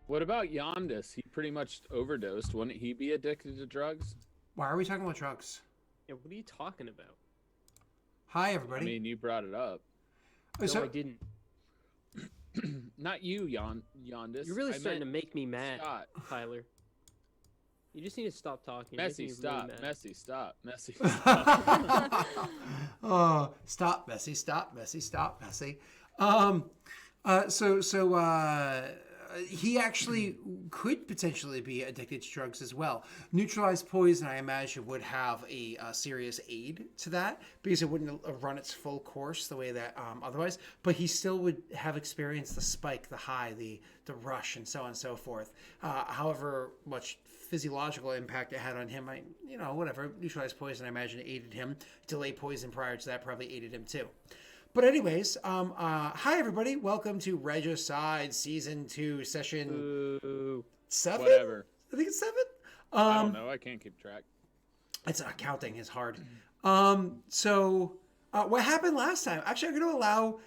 What about Yondas? He pretty much overdosed. Wouldn't he be addicted to drugs? Why are we talking about drugs? Yeah, what are you talking about? Hi, I everybody. mean, you brought it up. No, I didn't. Not you, Yondas. You're really I starting to meant make me mad, Scott. Tyler. You just need to stop talking. You're Messy, making me stop. really mad. Messy, stop. Messy, stop. Oh, stop, Messi. Stop, Messi. Stop, Messi. He actually could potentially be addicted to drugs as well. Neutralized poison, I imagine, would have a serious aid to that because it wouldn't run its full course the way that otherwise. But he still would have experienced the spike, the high, the rush, and so on and so forth. However much physiological impact it had on him, whatever. Neutralized poison, I imagine, aided him. Delay poison prior to that probably aided him too. But anyways, hi everybody. Welcome to Regicide Season 2, Session 7? Whatever. I think it's 7? I don't know. I can't keep track. It's counting is hard. What happened last time? Actually, I'm going to allow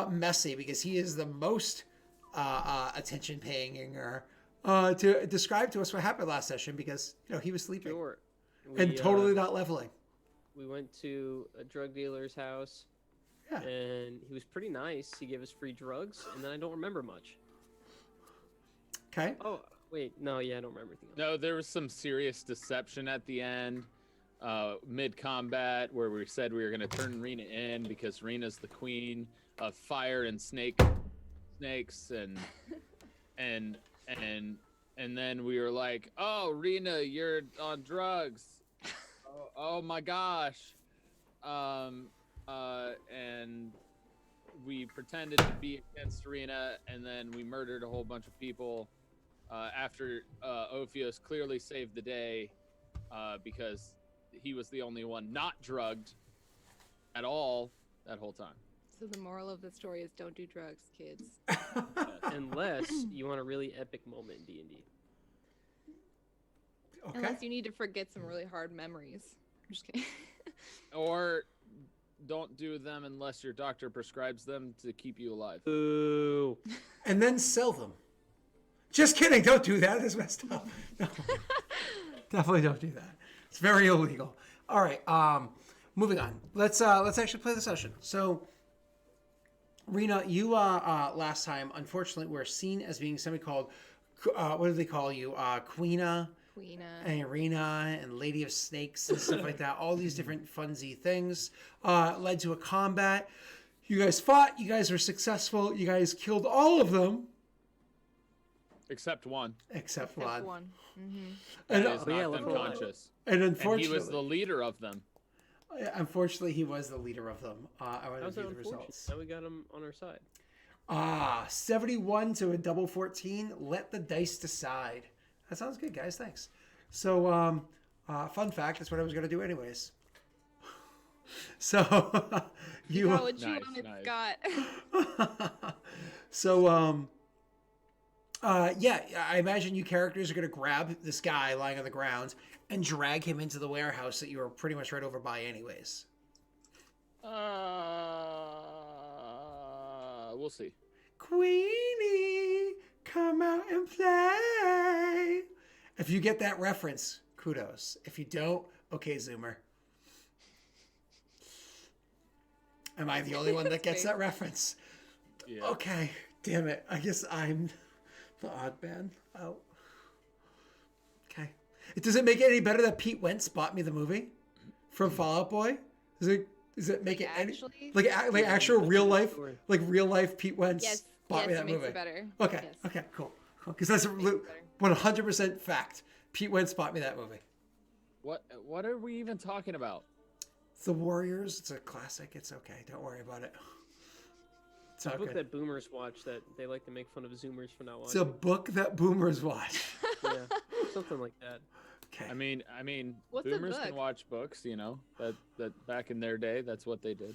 Messi, because he is the most attention-paying to describe to us what happened last session, because he was sleeping Sure. and totally not leveling. We went to a drug dealer's house. Yeah. And he was pretty nice. He gave us free drugs, and then I don't remember much. Okay. Oh, wait. No, yeah, I don't remember anything else. No, there was some serious deception at the end, mid-combat, where we said we were going to turn Rena in because Rena's the queen of fire and snakes, and then we were like, "Oh, Rena, you're on drugs. Oh my gosh." And we pretended to be against Rena, and then we murdered a whole bunch of people after Ophios clearly saved the day because he was the only one not drugged at all that whole time. So the moral of the story is don't do drugs, kids. Unless you want a really epic moment in D&D. Okay. Unless you need to forget some really hard memories. I'm just kidding. Or don't do them unless your doctor prescribes them to keep you alive. Ooh. And then sell them. Just kidding. Don't do that. That's messed up. No. Definitely don't do that. It's very illegal. All right. Moving on. Let's actually play the session. So, Rena, you last time, unfortunately, were seen as being somebody called, what do they call you? Queena. And Arena and Lady of Snakes and stuff like that. All these different funsy things led to a combat. You guys fought. You guys were successful. You guys killed all of them. Except one. Except one. Mm-hmm. That And, is knocked unconscious. and And unfortunately, he was the leader of them. he was the leader of them. I want to How's that review the unfortunate? results. Now we got him on our side. 71 to a double 14. Let the dice decide. That sounds good, guys. Thanks. So, fun fact, that's what I was going to do anyways. So, You got what you Nice, wanted, nice. Scott. So, yeah, I imagine you characters are going to grab this guy lying on the ground and drag him into the warehouse that you were pretty much right over by anyways. We'll see. Queenie, come out and play. If you get that reference, kudos. If you don't, okay, Zoomer. Am I the only one that gets that reference? Yeah. Okay, damn it. I guess I'm the odd man out. Okay. Does it make it any better that Pete Wentz bought me the movie from Fall Out Boy? Does it make it Actually? any like actual real life Pete Wentz Yes, bought me yes, that it makes movie? it better. Okay. Yes. Okay. Cool. Because that's Makes it better. 100% fact. Pete Wentz bought me that movie. What are we even talking about? The Warriors. It's a classic. It's okay. Don't worry about it. It's A all book good. that boomers watch that they like to make fun of Zoomers for not It's a watching. book that boomers watch. Yeah, something like that. Okay. I mean, What's a boomers can book? watch books, that back in their day, that's what they did,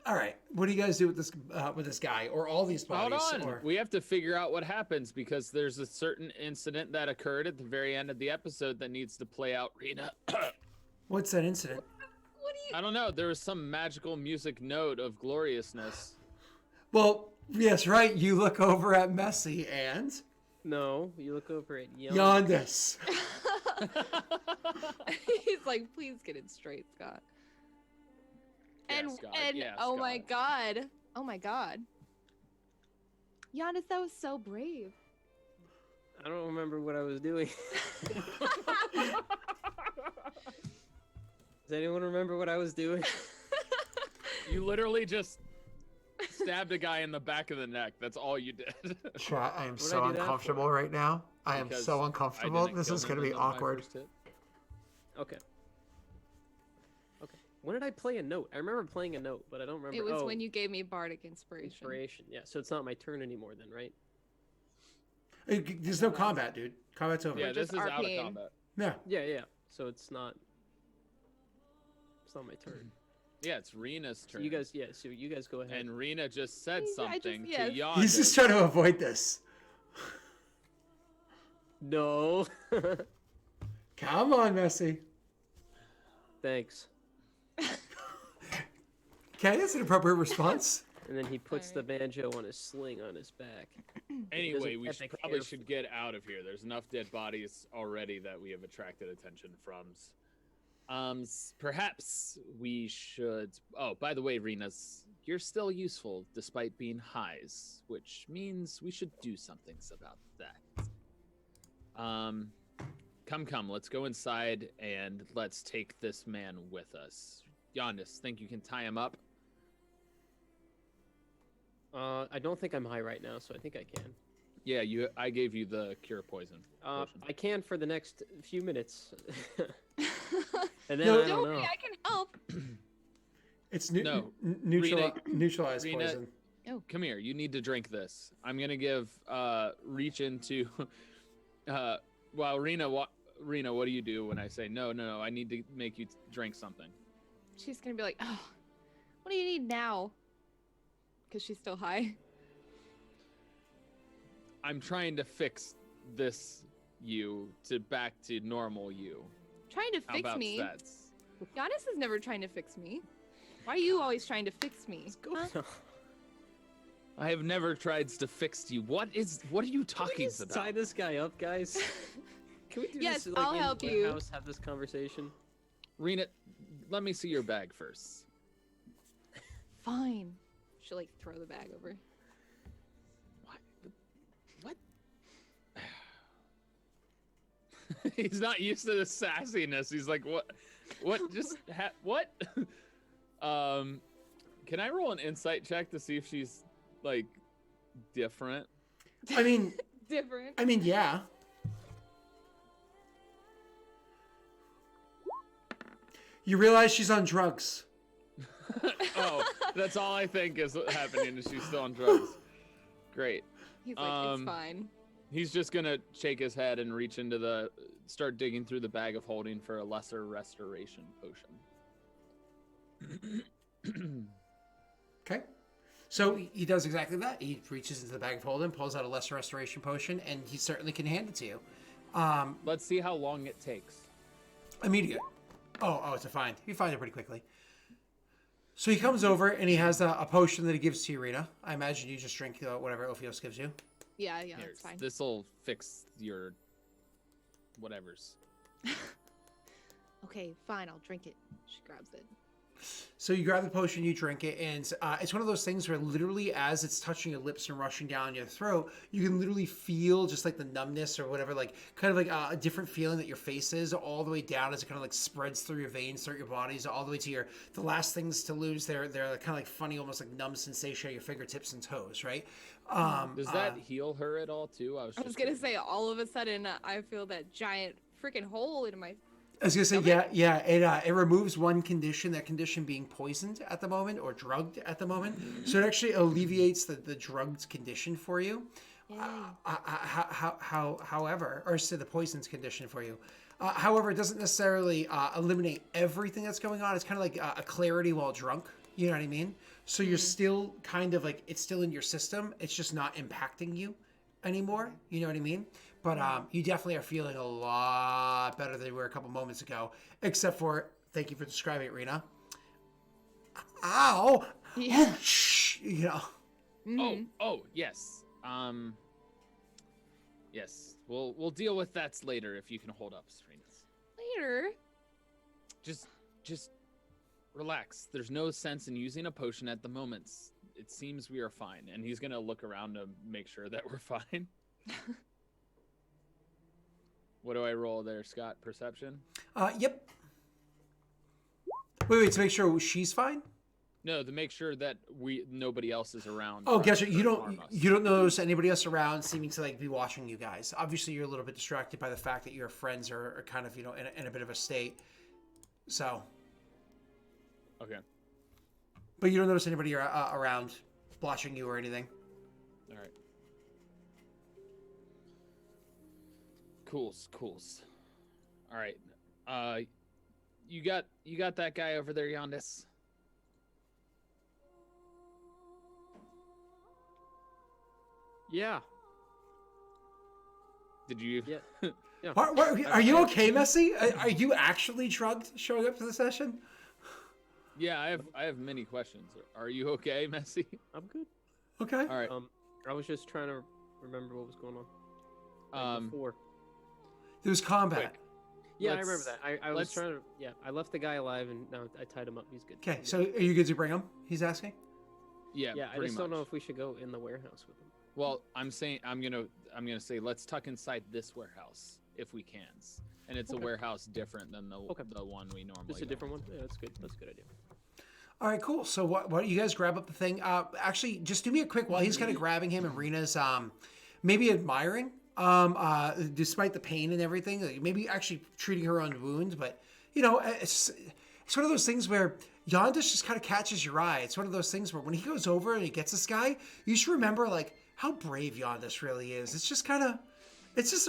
All right. What do you guys do with this guy or all these bodies? Hold on. Or... We have to figure out what happens because there's a certain incident that occurred at the very end of the episode that needs to play out, Rena. What's that incident? What do you... I don't know. There was some magical music note of gloriousness. Well, yes, right. You look over at Messi and No, you look over at Yondis. He's like, please get it straight, Scott. Yeah, And Scott. and Yeah, oh my Scott. god. Oh my god. Giannis, that was so brave. I don't remember what I was doing. Does anyone remember what I was doing? You literally just stabbed a guy in the back of the neck. That's all you did. Chat, I am What'd so I do that uncomfortable for? right now. I am Because so I uncomfortable. didn't This kill is him going to be in my awkward. first hit. Okay. Okay. When did I play a note? I remember playing a note, but I don't remember. It was oh, when you gave me bardic inspiration. inspiration. Yeah, so it's not my turn anymore then, right? There's no combat, dude. Combat's over. Yeah, this just is out of RPing. combat. Yeah. Yeah. So it's not my turn. Yeah, it's Rena's So turn. you guys, so you guys go ahead. And Rena just said Yeah, I just- something yes. to Yonda. He's just trying to avoid this. No. Come on, Messi. Thanks. Okay, that's an appropriate response. And then he puts the banjo on his sling on his back. Anyway, we epic probably air- should get out of here. There's enough dead bodies already that we have attracted attention from. Perhaps we should. Oh, by the way, Rena's, you're still useful despite being highs, which means we should do something about that. Come, let's go inside and let's take this man with us. Yondis, think you can tie him up? I don't think I'm high right now, so I think I can. Yeah, I gave you the cure poison. Potion. I can for the next few minutes. And then No, I don't Don't know. worry, I can help. It's No. neutralized Rena- poison. Come here. You need to drink this. I'm gonna give reach into. Well, Rena, what do you do when I say no? I need to make you drink something. She's gonna be like, oh, what do you need now? Because she's still high. I'm trying to fix this you to back to normal you. Trying to How fix about me. that? Giannis is never trying to fix me. Why are you always trying to fix me? Huh? I have never tried to fix you. What are you talking Just about? tie this guy up, guys. Can we do Yes, this like, I'll in help the you. house, have this conversation? Rena, let me see your bag first. Fine. She'll like throw the bag over. What? He's not used to the sassiness. He's like, what? What? Can I roll an insight check to see if she's like different? I mean, Different. yeah. You realize she's on drugs. Oh, that's all I think is happening. Is she's still on drugs? Great. He's like, it's Um, fine. He's just gonna shake his head and reach into start digging through the bag of holding for a lesser restoration potion. Okay. So he does exactly that. He reaches into the bag of holding, pulls out a lesser restoration potion, and he certainly can hand it to you. Let's see how long it takes. Immediate. Oh, it's a find. You find it pretty quickly. So he comes over and he has a potion that he gives to you, Rena. I imagine you just drink whatever Ophios gives you. Yeah, that's fine. This'll fix your whatevers. Okay, fine, I'll drink it. She grabs it. So you grab the potion, you drink it, and it's one of those things where literally as it's touching your lips and rushing down your throat, you can literally feel just like the numbness or whatever, like kind of like a different feeling that your face is all the way down as it kind of like spreads through your veins, through your bodies, all the way to the last things to lose. They're kind of like funny, almost like numb sensation at your fingertips and toes, right? Does that heal her at all too? I was I was gonna say, all of a sudden, I feel that giant freaking hole in my. I was gonna say, yeah. It removes one condition, that condition being poisoned at the moment or drugged at the moment. So it actually alleviates the drugged condition for you. However, or say the poisoned condition for you. However, it doesn't necessarily eliminate everything that's going on. It's kind of like a clarity while drunk. You know what I mean? So you're still kind of like, it's still in your system. It's just not impacting you anymore. You know what I mean? But you definitely are feeling a lot better than you were a couple moments ago. Except for, thank you for describing it, Rena. Ow! Yeah. Oh, shh! You know. Oh, yes. Yes, we'll deal with that later if you can hold up, Serenas. Later. Just relax. There's no sense in using a potion at the moment. It seems we are fine, and he's gonna look around to make sure that we're fine. What do I roll there, Scott? Perception? Yep. Wait, to make sure she's fine? No, to make sure that nobody else is around. Oh, to gotcha. You harm us. don't notice anybody else around seeming to like be watching you guys. Obviously, you're a little bit distracted by the fact that your friends are kind of in a bit of a state. So. Okay. But you don't notice anybody around watching you or anything. All right. Cools. All right. You got that guy over there, Yondis. Yeah. Did you? Yeah. Yeah. Are you okay, Messi? Are you actually drugged showing up to the session? Yeah, I have many questions. Are you okay, Messi? I'm good. Okay. All right. I was just trying to remember what was going on. Before. There was combat. Quick. Yeah, I Let's- remember that. I was trying to. Yeah, I left the guy alive, and now I tied him up. He's good. Okay, so are you good to bring him? He's asking. Yeah. Yeah, I pretty just don't know much. if we should go in the warehouse with him. Well, I'm gonna say let's tuck inside this warehouse if we can, and it's a Okay. warehouse different than the one we normally. Just a go. different one. Yeah, that's good. That's a good idea. All right, cool. So why don't you guys grab up the thing? Actually, just do me a quick while he's kind of grabbing him and Rena's maybe admiring, despite the pain and everything. Like maybe actually treating her own wound, but it's one of those things where Yondish just kind of catches your eye. It's one of those things where when he goes over and he gets this guy, you should remember like how brave Yondish really is. It's just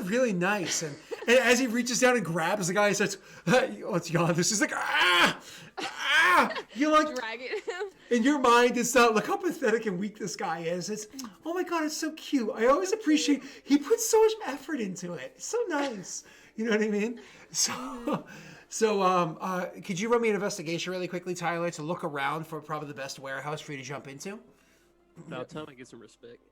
really nice. And as he reaches down and grabs the guy, he says, "What's Yondish?" He's like, "Ah, ah!" You like Dragging him. in your mind, it's not look how pathetic and weak this guy is. It's oh my god, it's so cute. I always appreciate he puts so much effort into it. It's so nice. You know what I mean? So, could you run me an investigation really quickly, Tyler, to look around for probably the best warehouse for you to jump into? About time I get some respect.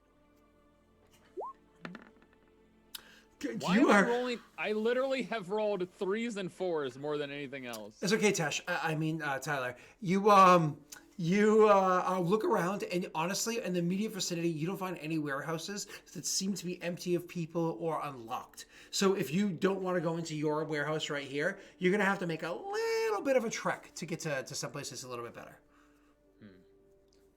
Why am I rolling? I literally have rolled 3s and 4s more than anything else. It's okay, Tash. Tyler. You look around, and honestly, in the immediate vicinity, you don't find any warehouses that seem to be empty of people or unlocked. So if you don't want to go into your warehouse right here, you're gonna have to make a little bit of a trek to get to some places a little bit better.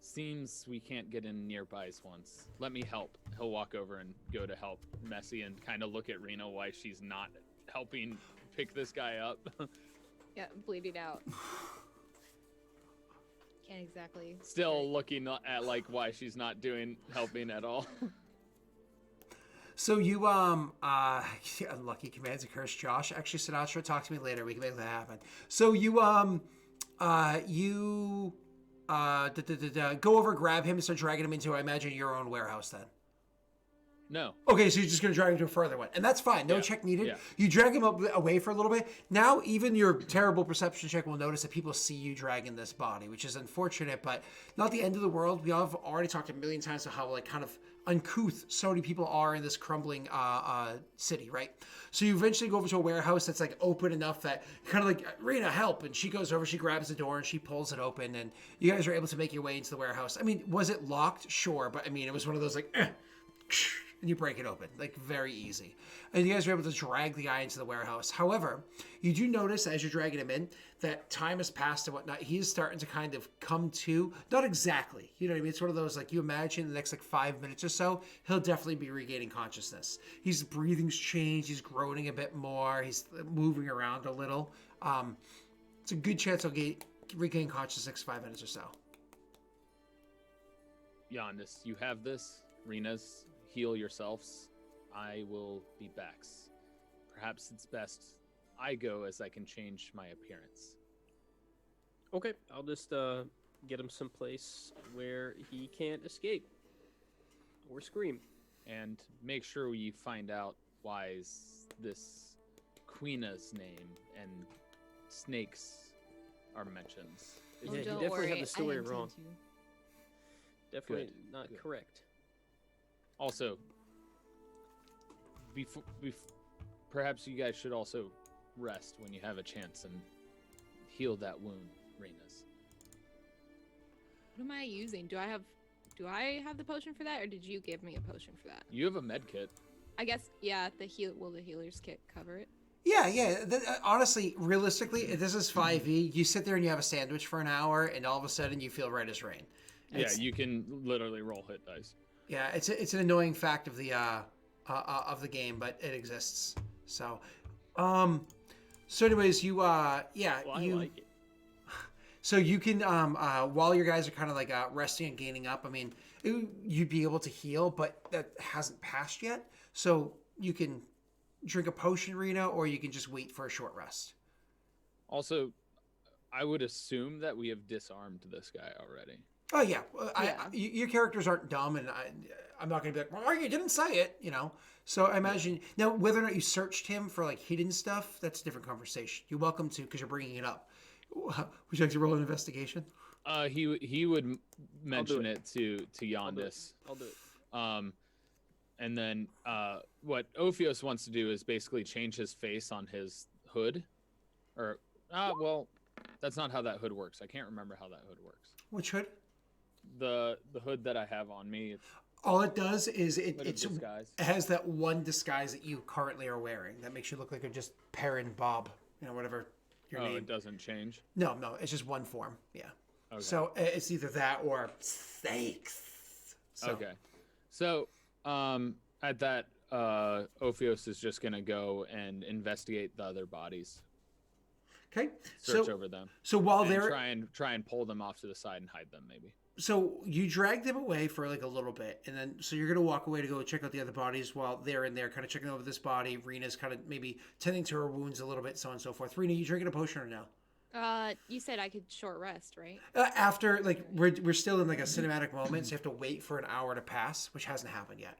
Seems we can't get in nearby once. Let me help. He'll walk over and go to help Messi and kind of look at Rena why she's not helping pick this guy up. Yeah, bleeding out. Can't exactly. Still looking at like why she's not helping at all. So you unlucky commands a curse, Josh. Actually, Sinatra, talk to me later. We can make that happen. So you go over, grab him, and start dragging him into, I imagine, your own warehouse then. No. Okay, so you're just going to drag him to a further one. And that's fine. No check needed. Yeah. You drag him away for a little bit. Now, even your terrible perception check will notice that people see you dragging this body, which is unfortunate, but not the end of the world. We all have already talked a million times about how, like, kind of uncouth so many people are in this crumbling city, right? So you eventually go over to a warehouse that's, like, open enough that kind of like, Rena, help. And she goes over, she grabs the door, and she pulls it open, and you guys are able to make your way into the warehouse. I mean, was it locked? Sure, but, I mean, it was one of those, like, and you break it open, like very easy. And you guys are able to drag the guy into the warehouse. However, you do notice as you're dragging him in that time has passed and whatnot. He's starting to kind of come to, not exactly, you know what I mean? It's one of those, like, you imagine the next like 5 minutes or so, he'll definitely be regaining consciousness. His breathing's changed. He's groaning a bit more. He's moving around a little. It's a good chance he'll regain consciousness next 5 minutes or so. Yondis, you have this. Rena's. Heal yourselves. I will be back. Perhaps it's best I go as I can change my appearance. Okay, I'll just get him someplace where he can't escape or scream. And make sure you find out why is this Queena's name and snakes are mentioned. Yeah, Oh, you don't definitely worry, have the story I intend wrong. to. Definitely Good, not good. correct. Also, perhaps you guys should also rest when you have a chance and heal that wound, Renas. What am I using? Do I have the potion for that, or did you give me a potion for that? You have a med kit. I guess, yeah, will the healer's kit cover it? Yeah. Honestly, realistically, if this is 5e, you sit there and you have a sandwich for an hour, and all of a sudden you feel right as rain. Yeah, you can literally roll hit dice. Yeah, it's an annoying fact of the game, but it exists. So, anyways, you Well, I like it. So you can while your guys are kind of like resting and gaining up. I mean, you'd be able to heal, but that hasn't passed yet. So you can drink a potion, Rena, or you can just wait for a short rest. Also, I would assume that we have disarmed this guy already. Oh yeah, your characters aren't dumb, and I'm not gonna be like, well, you didn't say it, you know. So I imagine now whether or not you searched him for like hidden stuff, that's a different conversation. You're welcome to, because you're bringing it up. Would you like to roll an investigation? He would mention it to Yondis. I'll do it. And then what Ophios wants to do is basically change his face on his hood, or well, that's not how that hood works. I can't remember how that hood works. Which hood? The hood that I have on me. All it does is it has that one disguise that you currently are wearing that makes you look like you're just Perrin Bob, you know, whatever your name. It doesn't change? No, it's just one form. Yeah. Okay. So it's either that or snakes. Okay. So at that, Ophios is just gonna go and investigate the other bodies. Okay. Search over them. So while and they're try and pull them off to the side and hide them, maybe. So you drag them away for like a little bit, and then so you're gonna walk away to go check out the other bodies while they're in there, kind of checking over this body. Rena's kind of maybe tending to her wounds a little bit, so on and so forth. Rena, you drinking a potion or no? You said I could short rest, right? After like we're still in like a cinematic moment, so you have to wait for an hour to pass, which hasn't happened yet.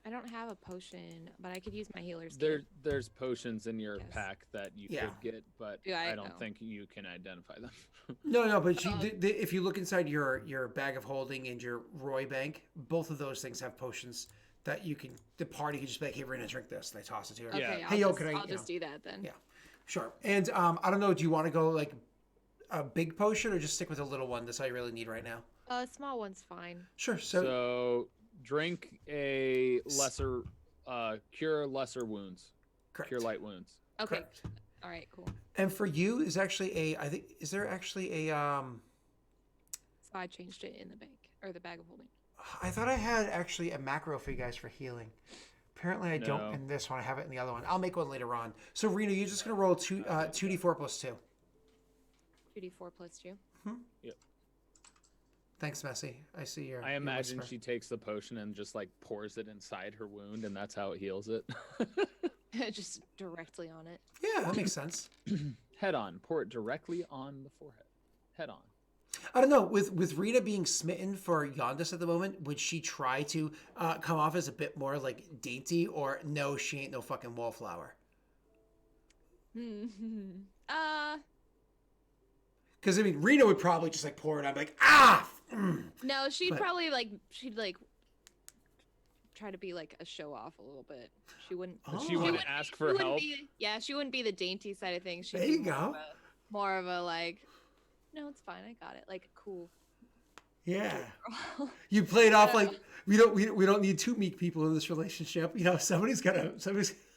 I don't have a potion, but I could use my healer's kit. There's potions in your pack that you could get, but I don't think you can identify them. No, but if you look inside your bag of holding and your Roy bank, both of those things have potions that you can. The party can just be like, "Hey, Rena, drink this." And they toss it to her. Okay, hey, I'll just do that then. Yeah, sure. And I don't know. Do you want to go like a big potion or just stick with a little one? That's all you really need right now. A small one's fine. Sure. So drink a lesser, cure lesser wounds. Correct. Cure light wounds. Okay. Correct. All right. Cool. And for you is actually is there actually a So I changed it in the bank or the bag of holding. I thought I had actually a macro for you guys for healing. Apparently I don't in this one. I have it in the other one. I'll make one later on. So Rena, you're just gonna roll 2d4 plus 2. 2d4 plus 2. Yep. Thanks, Messi. I see your. I imagine she takes the potion and just like pours it inside her wound, and that's how it heals it. Just directly on it. Yeah, that makes sense. Head on. Pour it directly on the forehead. Head on. I don't know. With Rita being smitten for Yondis at the moment, would she try to come off as a bit more like dainty, or no, she ain't no fucking wallflower? Because I mean, Rita would probably just like pour it on, like No, she'd probably try to be like a show off a little bit. She wouldn't. She wouldn't ask for help. She wouldn't be the dainty side of things. There you go. More of a like, no, it's fine. I got it. Like cool. Yeah. You played off like we don't need two meek people in this relationship. You know, somebody's.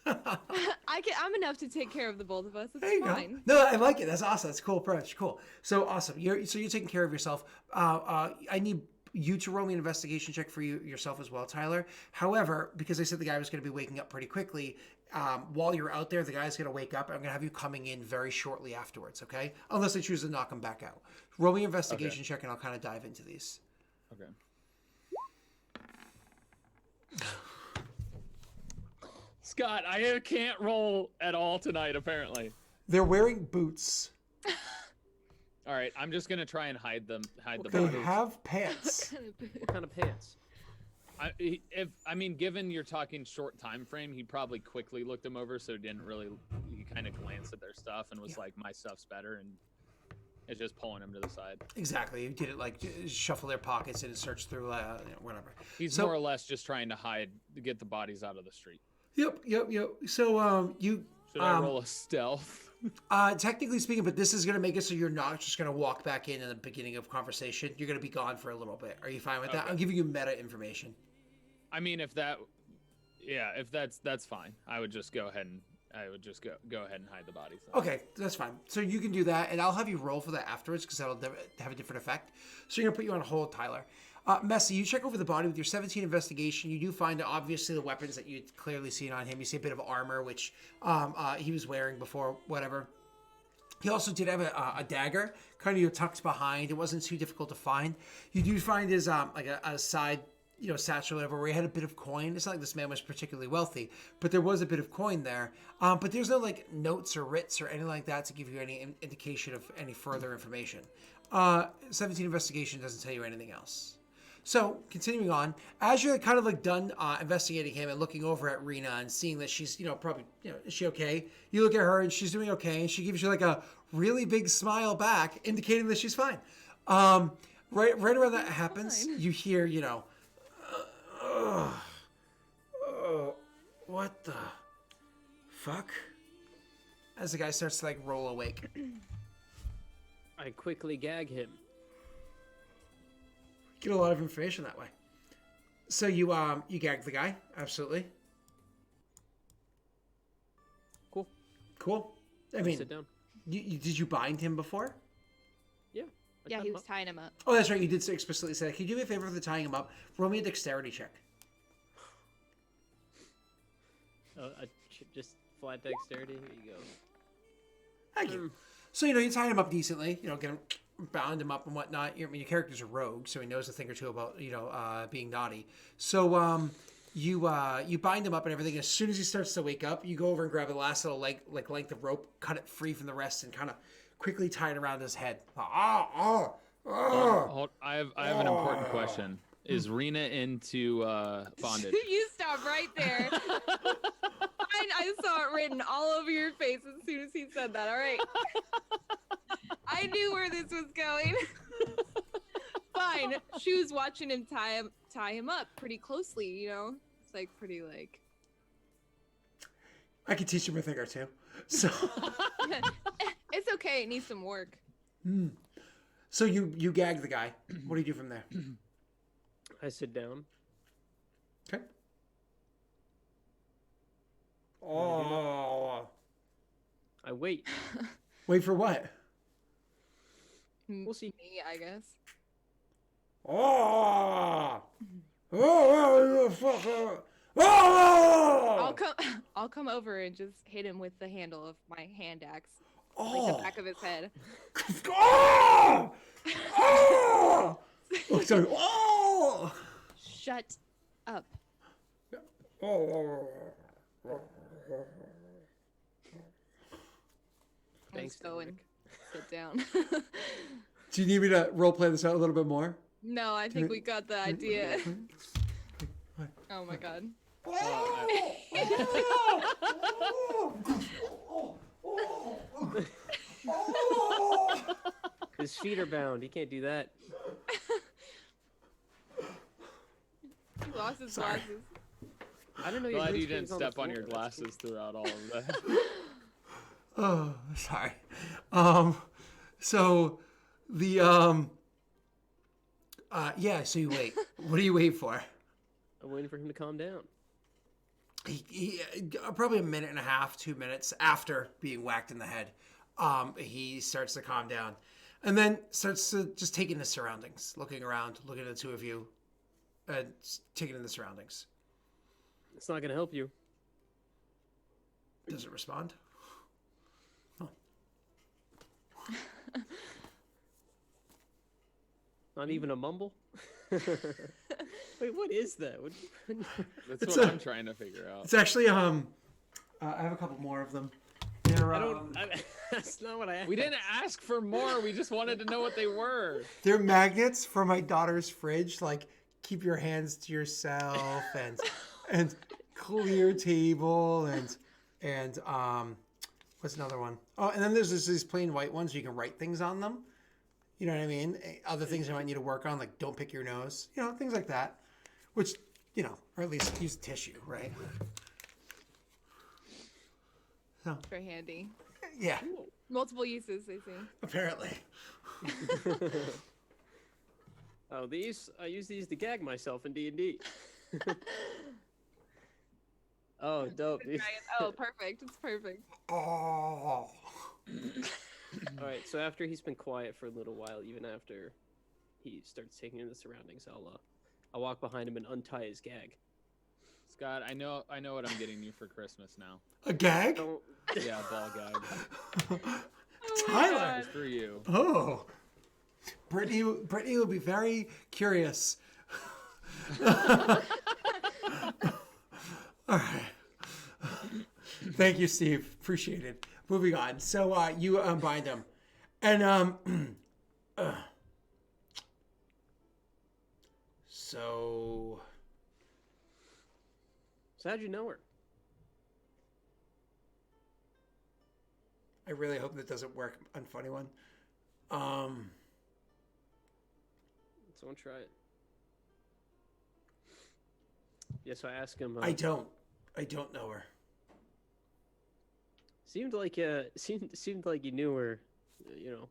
I'm enough to take care of the both of us. It's fine. Go. No, I like it. That's awesome. That's a cool approach. Cool. So awesome. You're taking care of yourself. I need you to roll me an investigation check for yourself as well, Tyler. However, because I said the guy was going to be waking up pretty quickly, while you're out there, the guy's going to wake up. I'm going to have you coming in very shortly afterwards. Okay? Unless I choose to knock him back out. Roll me an investigation check, and I'll kind of dive into these. Okay. Scott, I can't roll at all tonight, apparently. They're wearing boots. All right, I'm just gonna try and hide the They bodies. have pants. What kind of pants? I mean, given you're talking short time frame, he probably quickly looked them over, so he kind of glanced at their stuff and was like, "My stuff's better," and it's just pulling him to the side. Exactly. You did it like shuffle their pockets and search through whatever. He's more or less just trying to get the bodies out of the street. Yep. So you Should I roll a stealth? technically speaking, but this is gonna make it so you're not just gonna walk back in the beginning of conversation. You're gonna be gone for a little bit. Are you fine with that? Okay. I'm giving you meta information. I mean, if that's fine. I would just go ahead and hide the bodies. Okay, that's fine. So you can do that, and I'll have you roll for that afterwards because that'll have a different effect. So you're gonna put you on hold, Tyler. Messi, you check over the body with your 17 investigation. You do find obviously the weapons that you'd clearly seen on him. You see a bit of armor, which he was wearing before, whatever. He also did have a dagger, kind of tucked behind. It wasn't too difficult to find. You do find his like a side, satchel or whatever, where he had a bit of coin. It's not like this man was particularly wealthy, but there was a bit of coin there. But there's no like notes or writs or anything like that to give you any indication of any further information. 17 investigation doesn't tell you anything else. So, continuing on, as you're kind of like done investigating him and looking over at Rena and seeing that she's, probably, is she okay? You look at her and she's doing okay, and she gives you like a really big smile back, indicating that she's fine. Right around that happens, you hear, what the fuck? As the guy starts to like roll awake. I quickly gag him. Get a lot of information that way. So you gag the guy, absolutely. Cool. I mean, sit down. Did you bind him before? Yeah. Yeah, he was tying him up. Oh, that's right. You did explicitly say that. Can you do me a favor for the tying him up? Roll me a dexterity check. Just flat dexterity. Here you go. Thank you. So you tie him up decently. Get him bound him up and whatnot. Your character's a rogue, so he knows a thing or two about being naughty. So you bind him up and everything. As soon as he starts to wake up, you go over and grab the last little length of rope, cut it free from the rest, and kind of quickly tie it around his head. I have an important question. Is Rena into bondage? You stop right there. I saw it written all over your face as soon as he said that. All right. I knew where this was going. Fine. She was watching him tie him up pretty closely, It's like pretty like. I could teach him a thing or two. So it's okay. It needs some work. So you gag the guy. What do you do from there? I sit down. Okay. Oh. I wait. Wait for what? We'll see. Me, I guess. Oh. Oh. I'll come over and just hit him with the handle of my hand axe. Like the back of his head. Oh. Oh. Oh. Sorry. Oh. Shut up. Oh. Thanks, Let's go and sit down. Do you need me to role play this out a little bit more? No, I think we got the idea. Oh my god. His feet are bound. He can't do that. He lost his Sorry. glasses. I don't know. Glad you didn't step on your glasses throughout all of that. Oh, sorry. So the so you wait. What do you wait for? I'm waiting for him to calm down. He probably a minute and a half, 2 minutes after being whacked in the head, he starts to calm down, and then starts to just take in the surroundings, looking around, looking at the two of you, taking in the surroundings. It's not gonna help you. Does it respond? Oh. Not even a mumble. Wait, what is that? That's what I'm trying to figure out. It's actually I have a couple more of them. They're That's not what I asked. We didn't ask for more. We just wanted to know what they were. they're magnets for my daughter's fridge. Like, keep your hands to yourself and clear table and what's another one? Oh, and then there's these plain white ones you can write things on them. You know what I mean? Other things you might need to work on, like don't pick your nose, things like that. Which, or at least use tissue, right? So Very handy. yeah, Multiple uses, I see. apparently. Oh, I use these to gag myself in D&D. Oh, dope, dude. Oh, perfect. It's perfect. Oh. All right, so after he's been quiet for a little while, even after he starts taking in the surroundings, I'll walk behind him and untie his gag. Scott, I know what I'm getting you for Christmas now. A gag? Don't... Yeah, a ball gag. Oh my Tyler. God. Just for you. Oh. Brittany will be very curious. All right. Thank you, Steve. Appreciate it. Moving on. So you unbind him. And so how'd you know her? I really hope that doesn't work. Unfunny one. Someone try it. Yeah, so I ask him. I don't know her. Seemed like you knew her,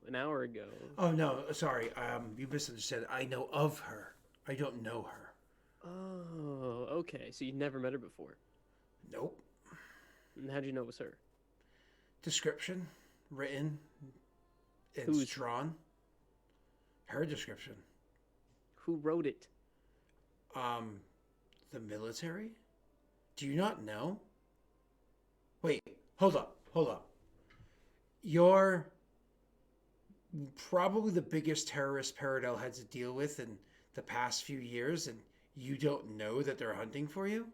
an hour ago. Oh no, sorry. You misunderstood. I know of her. I don't know her. Oh, okay. So you never met her before. Nope. And how'd you know it was her? Description written. It's Who's- drawn. Her description. Who wrote it? The military? Do you not know? Wait, hold up. You're probably the biggest terrorist Peredhel had to deal with in the past few years, and you don't know that they're hunting for you?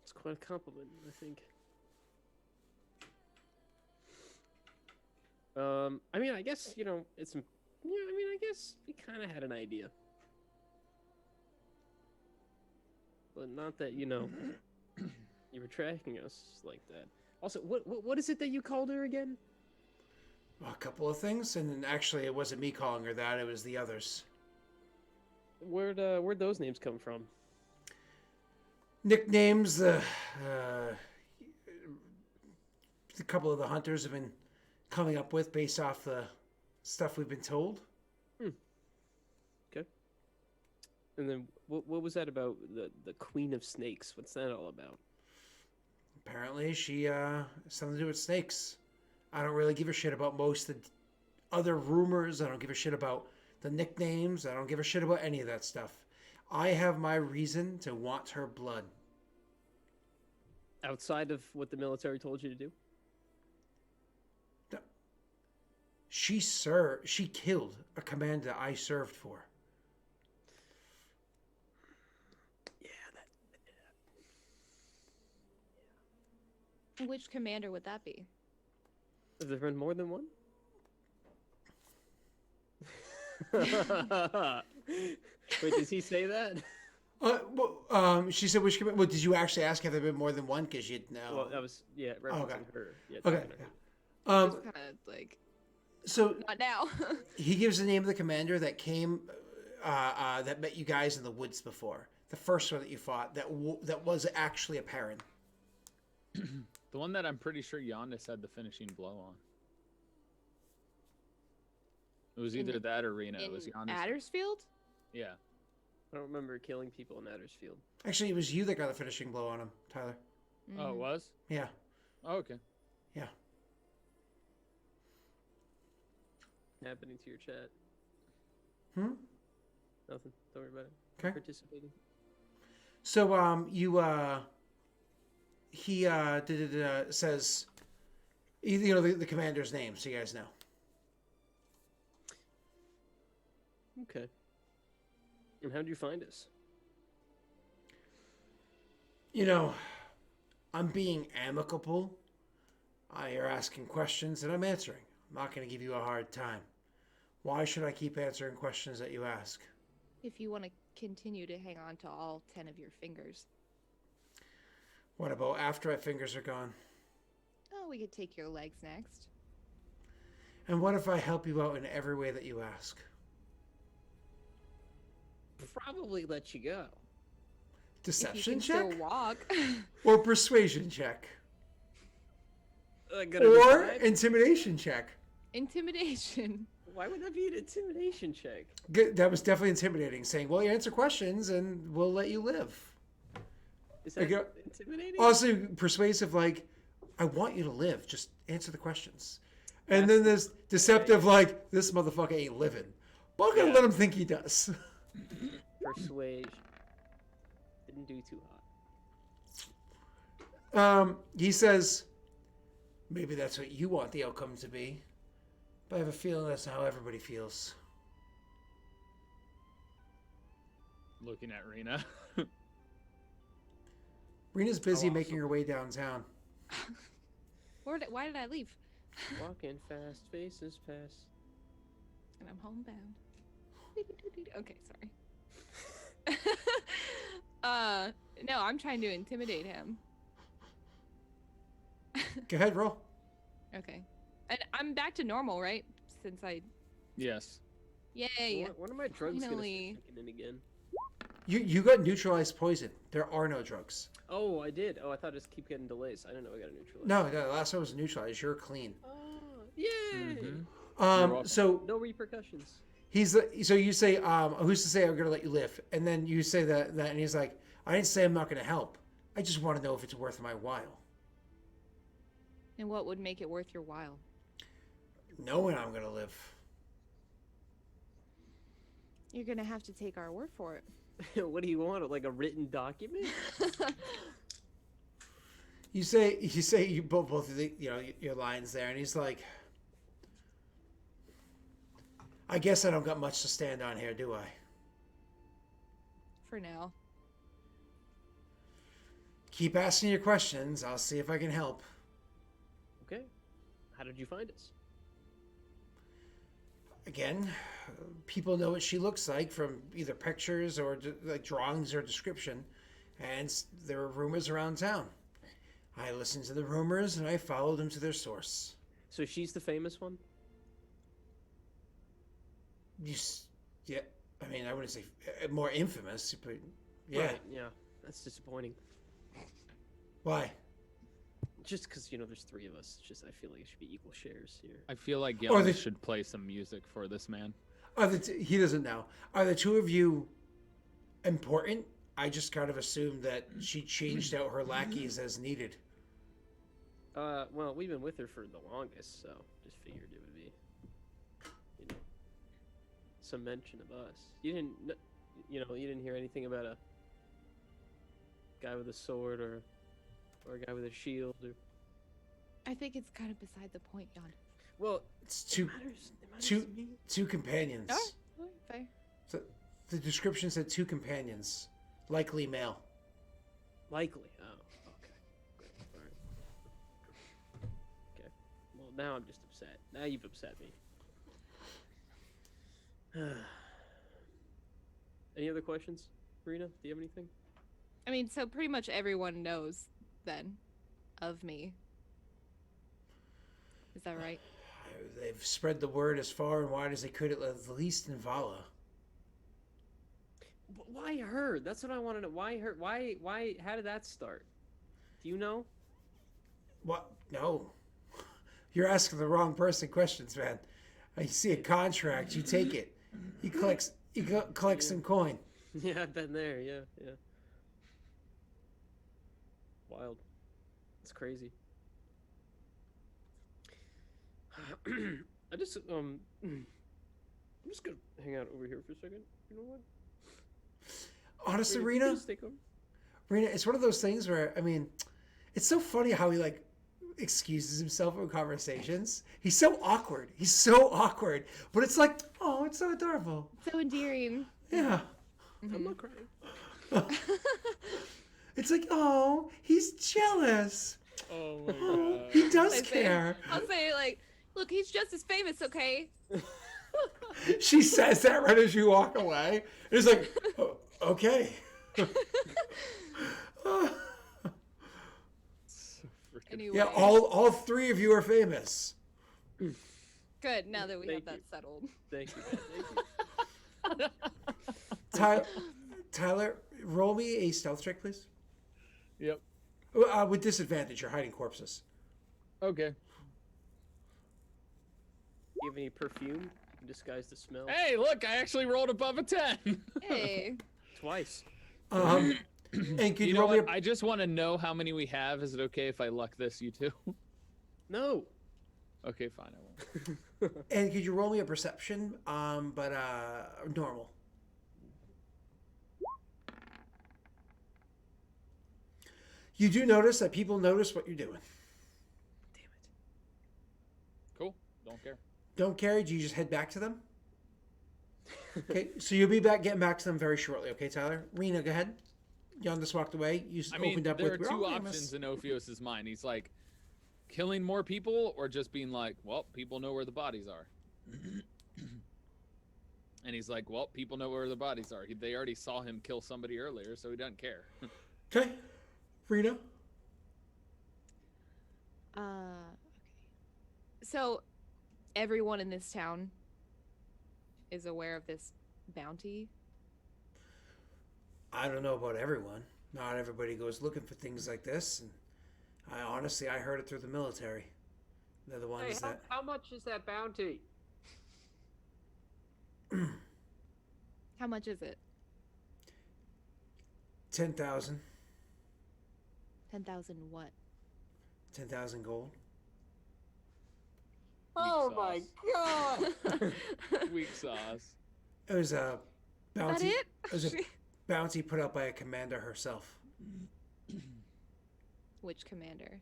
It's quite a compliment, I think. I mean, I guess, it's... Yeah, I mean, I guess we kind of had an idea. But not that, you were tracking us like that. Also, what is it that you called her again? A couple of things, and then actually it wasn't me calling her that, it was the others. Where'd those names come from? Nicknames, a couple of the hunters have been coming up with based off the stuff we've been told. Okay. And then what was that about the Queen of Snakes? What's that all about? Apparently she has something to do with snakes. I don't really give a shit about most of the other rumors. I don't give a shit about the nicknames. I don't give a shit about any of that stuff. I have my reason to want her blood. Outside of what the military told you to do? She killed a commander I served for. Which commander would that be? Have there been more than one? Wait, does he say that? She said which commander. Well, did you actually ask have there been more than one? Because you'd know. Well, that was referencing her. Yeah, Okay. talking to her. Just kind of like, So not now. he gives the name of the commander that came, that met you guys in the woods before. The first one that you fought that was actually a Perrin. The one that I'm pretty sure Yondas had the finishing blow on. It was either that or Rena. It was In Yondas. Addersfield? Yeah. I don't remember killing people in Addersfield. Actually, it was you that got the finishing blow on him, Tyler. Oh, it was? Yeah. Oh, okay. Yeah. Happening to your chat. Hmm? Nothing. Don't worry about it. Okay. Participating. So he says, the commander's name, so you guys know. Okay. And how'd you find us? I'm being amicable. You're asking questions and I'm answering. I'm not going to give you a hard time. Why should I keep answering questions that you ask? If you want to continue to hang on to all 10 of your fingers. What about after my fingers are gone? Oh, we could take your legs next. And what if I help you out in every way that you ask? Probably let you go. Deception if you can check? still walk. Or persuasion check? Gonna or decide? intimidation check. Intimidation. Why would that be an intimidation check? That was definitely intimidating. Saying, "Well, you answer questions, and we'll let you live." Is that Like, intimidating? Also persuasive, like, "I want you to live. Just answer the questions." And then there's deceptive, like, "This motherfucker ain't living." But I'm gonna let him think he does. Persuasion. Didn't do too hot. He says, "Maybe that's what you want the outcome to be. But I have a feeling that's how everybody feels." Looking at Rena. Rena's busy Oh, making her way downtown. Why did I leave? Walking fast, faces pass. And I'm homebound. Okay, sorry. No, I'm trying to intimidate him. Go ahead, roll. Okay. And I'm back to normal, right? Since I... Yes. Yay! When are my drugs Finally. gonna start kicking in again? You got neutralized poison. There are no drugs. Oh, I did. Oh, I thought I just keep getting delays. I didn't know I got a neutralizer. No, the last one was neutralized. You're clean. Oh, yay! Mhm. You're welcome. So No repercussions. so you say, who's to say I'm gonna let you live? And then you say that, and he's like, I didn't say I'm not gonna help. I just want to know if it's worth my while. And what would make it worth your while? Knowing I'm gonna live. You're gonna have to take our word for it. What do you want? Like a written document? You say you both of the your lines there, and he's like, I guess I don't got much to stand on here, do I? For now. Keep asking your questions. I'll see if I can help. Okay. How did you find us? Again, people know what she looks like from either pictures or like drawings or description, and there are rumors around town. I listened to the rumors and I followed them to their source. So she's the famous one? Yeah, I mean, I wouldn't say more infamous, but yeah. Right, yeah. That's disappointing. Why? Just because, there's three of us. Just I feel like it should be equal shares here. I feel like Or Yelena the- should play some music for this man. He doesn't know. Are the two of you important? I just kind of assumed that she changed out her lackeys as needed. Well, we've been with her for the longest, so just figured it would be, some mention of us. You didn't hear anything about a guy with a sword or a guy with a shield or. I think it's kind of beside the point, Jan. Well, It's two to me. two companions. Oh, fair. So the description said two companions, likely male. Likely. Oh, okay. Great. All right. Okay. Well, now I'm just upset. Now you've upset me. Any other questions, Rena? Do you have anything? I mean, so pretty much everyone knows then of me. Is that right? They've spread the word as far and wide as they could, at least in Vala. Why her? That's what I want to know. Why her? Why? How did that start? Do you know? What? No. You're asking the wrong person questions, man. I see a contract, you take it. You collect some coin. Yeah, I've been there. Yeah. Wild. It's crazy. I'm just gonna hang out over here for a second. You know what? Honestly, Rena, Rena, just take over. Rena, it's one of those things where, I mean, it's so funny how he excuses himself in conversations. He's so awkward. But it's like, oh, it's so adorable. So endearing. Yeah. I'm not crying. It's like, oh, he's jealous. Oh my god. He does I say- care. I'll say look, he's just as famous, okay? She says that right as you walk away. It's like, oh, okay. So freaking Anyway. Yeah, all three of you are famous. Good, now that we Thank have you. that settled. Thank you. Thank you. Tyler, roll me a stealth check, please. Yep. With disadvantage, you're hiding corpses. Okay. you have any perfume? You can disguise the smell. Hey, look! I actually rolled above a 10. Hey. Twice. And could You you know roll me what? I just want to know how many we have. Is it okay if I luck this, you two? No. Okay, fine. I won't. and could you roll me a perception? But normal. You do notice that people notice what you're doing. Damn it. Cool. Don't care. Don't care. Do you just head back to them? Okay, so you'll be getting back to them very shortly. Okay, Tyler. Rena, go ahead. Jan just walked away. You I mean, opened up there with are two "We're all options famous." in Ophios's mind. He's like, killing more people, or just being like, well, people know where the bodies are. And he's like, well, people know where the bodies are. They already saw him kill somebody earlier, so he doesn't care. Okay, Rena. Okay. So, everyone in this town is aware of this bounty. I don't know about everyone. Not everybody goes looking for things like this, and I heard it through the military. They're the ones Hey, that. how much is that bounty? How much is it? 10,000. 10,000 what? 10,000 gold. Oh my god! Weak sauce. It was a Is that bounty. it? It was a bounty put out by a commander herself. Which commander?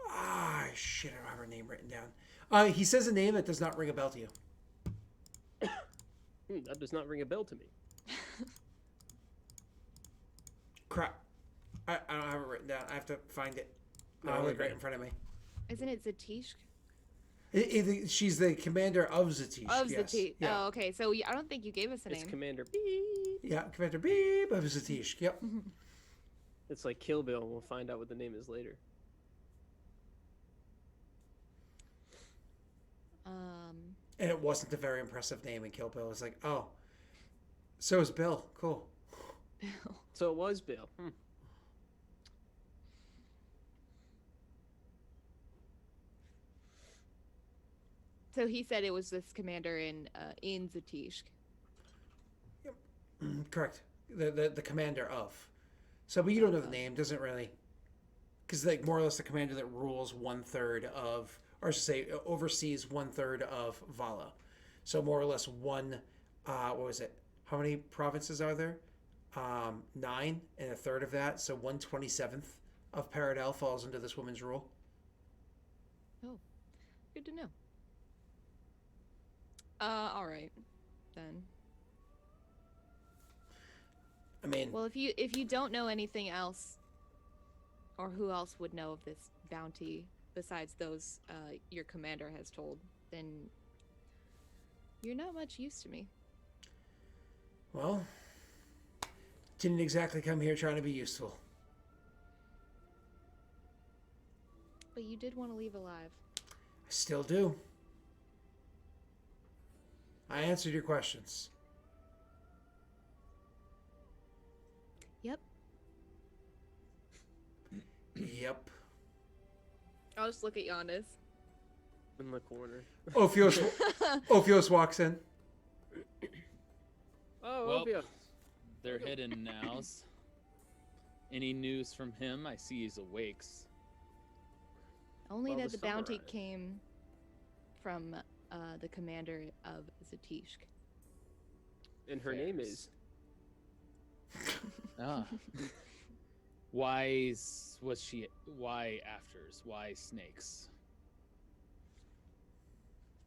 Ah, shit! I don't have her name written down. He says a name that does not ring a bell to you. That does not ring a bell to me. Crap. I don't have it written down. I have to find it. No, I have we're it right good. in front of me. Isn't it Zatishk? She's the commander of Zatish. Of yes. Zatishk. Yeah. Oh, okay. So I don't think you gave us a It's name. Commander Beep. Yeah, Commander Beep of Zatish. Yep. It's like Kill Bill. We'll find out what the name is later. And it wasn't a very impressive name in Kill Bill. It was like, oh, so is Bill. Cool. Bill. So it was Bill. So he said it was this commander in Zatishk. Correct. The commander of. So, but you don't know the name. Doesn't really. Because like more or less the commander that rules 1/3 of, or I should say, oversees 1/3 of Vala. So more or less one. What was it? How many provinces are there? 9, and a third of that. So 1/27th of Peredhel falls under this woman's rule. Oh, good to know. All right, then. I mean, Well, if you don't know anything else, or who else would know of this bounty besides those your commander has told, then you're not much use to me. well, didn't exactly come here trying to be useful. But you did want to leave alive. I still do. I answered your questions. Yep. Yep. I'll just look at Yandis. In the corner. Ophios walks in. Oh, Well, Opio. they're hidden now. Any news from him? I see he's awakes. Only Well, that the the bounty samurai. came from the commander of Zatishk. And her name is. Ah. Was she? Why afters? Why snakes?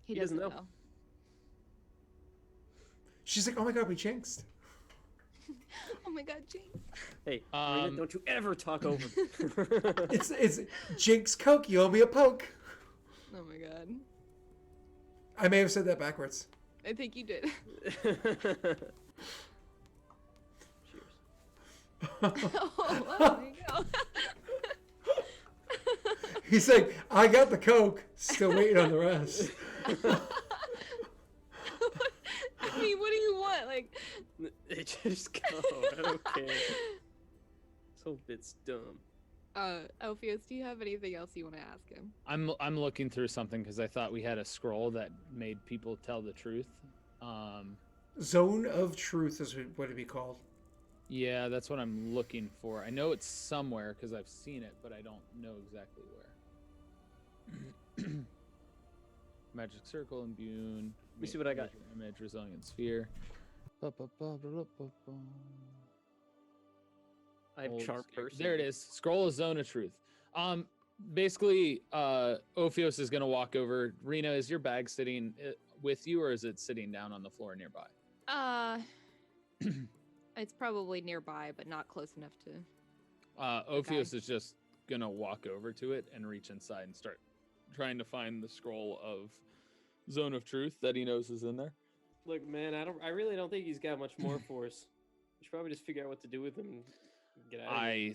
He He doesn't doesn't know. know. She's like, oh my god, we jinxed. Oh my god, James. Hey, Rena, don't you ever talk over me. It's Jinx Coke, you owe me a poke. Oh my god. I may have said that backwards. I think you did. Cheers. Oh, there you go. He's like, I got the Coke, still waiting on the rest. I mean, what do you want? Like, Just go. I don't care. This whole bit's dumb. Ophius, do you have anything else you want to ask him? I'm looking through something because I thought we had a scroll that made people tell the truth. Zone of Truth is what it'd be called. Yeah, that's what I'm looking for. I know it's somewhere because I've seen it, but I don't know exactly where. Magic circle, imbue. Let me see what I got. Image, resilient sphere. I have charm person. There it is. Scroll of Zone of Truth. Basically, Ophios is gonna walk over. Rena, is your bag sitting with you, or is it sitting down on the floor nearby? It's probably nearby, but not close enough to. Ophios is just gonna walk over to it and reach inside and start trying to find the scroll of Zone of Truth that he knows is in there. Look, man, I really don't think he's got much more for us. We should probably just figure out what to do with him and get out of here.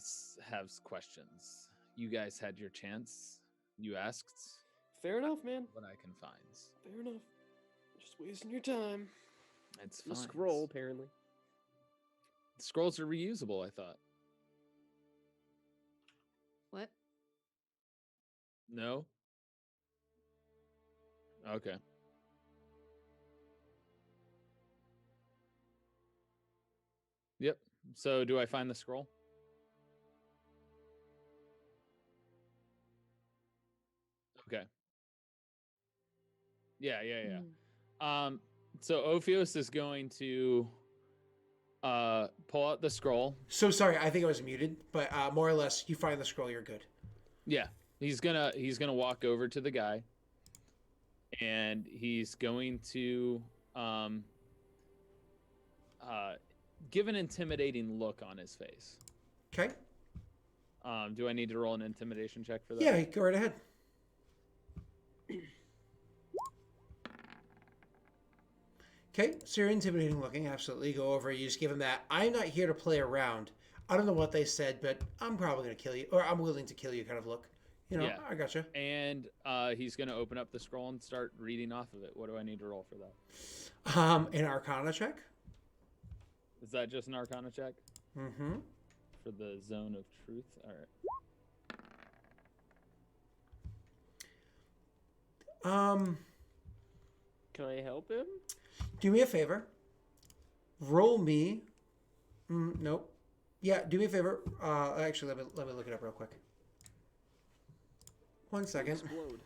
Have questions. You guys had your chance. You asked. Fair enough, man. What I can find. Fair enough. Just wasting your time. It's The fine. scroll, apparently. The scrolls are reusable, I thought. What? No? Okay. Yep. So do I find the scroll? Okay. Yeah. So Ophios is going to pull out the scroll. So sorry, I think I was muted, but more or less, you find the scroll, you're good. Yeah. He's gonna walk over to the guy, and he's going to give an intimidating look on his face. Okay. Do I need to roll an intimidation check for that? Yeah, go right ahead. Okay, so you're intimidating looking, absolutely. Go over, you just give him that. I'm not here to play around. I don't know what they said, but I'm probably going to kill you, or I'm willing to kill you kind of look. You know, Yeah. I gotcha. And he's going to open up the scroll and start reading off of it. What do I need to roll for that? An Arcana check. Is that just an Arcana check? Mm-hmm. For the Zone of Truth? All right. Can I help him? Do me a favor. Roll me. Nope. Yeah, do me a favor. Actually, let me look it up real quick. 1 second. Explode.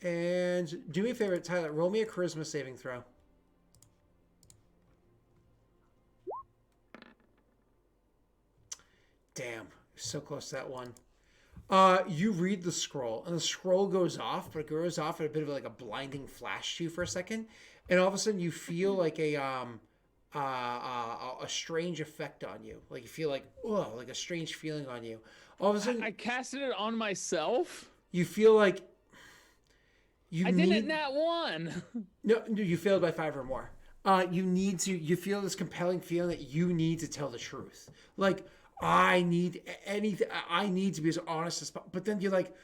And do me a favor, Tyler. Roll me a charisma saving throw. Damn, so close to that one. You read the scroll, and the scroll goes off, but it goes off at a bit of like a blinding flash to you for a second, and all of a sudden you feel like a strange effect on you. Like you feel like a strange feeling on you. All of a sudden, I casted it on myself? you feel like I did it nat 1. No, you failed by 5 or more. You feel this compelling feeling that you need to tell the truth. Like, I need to be as honest as possible. But then you're like,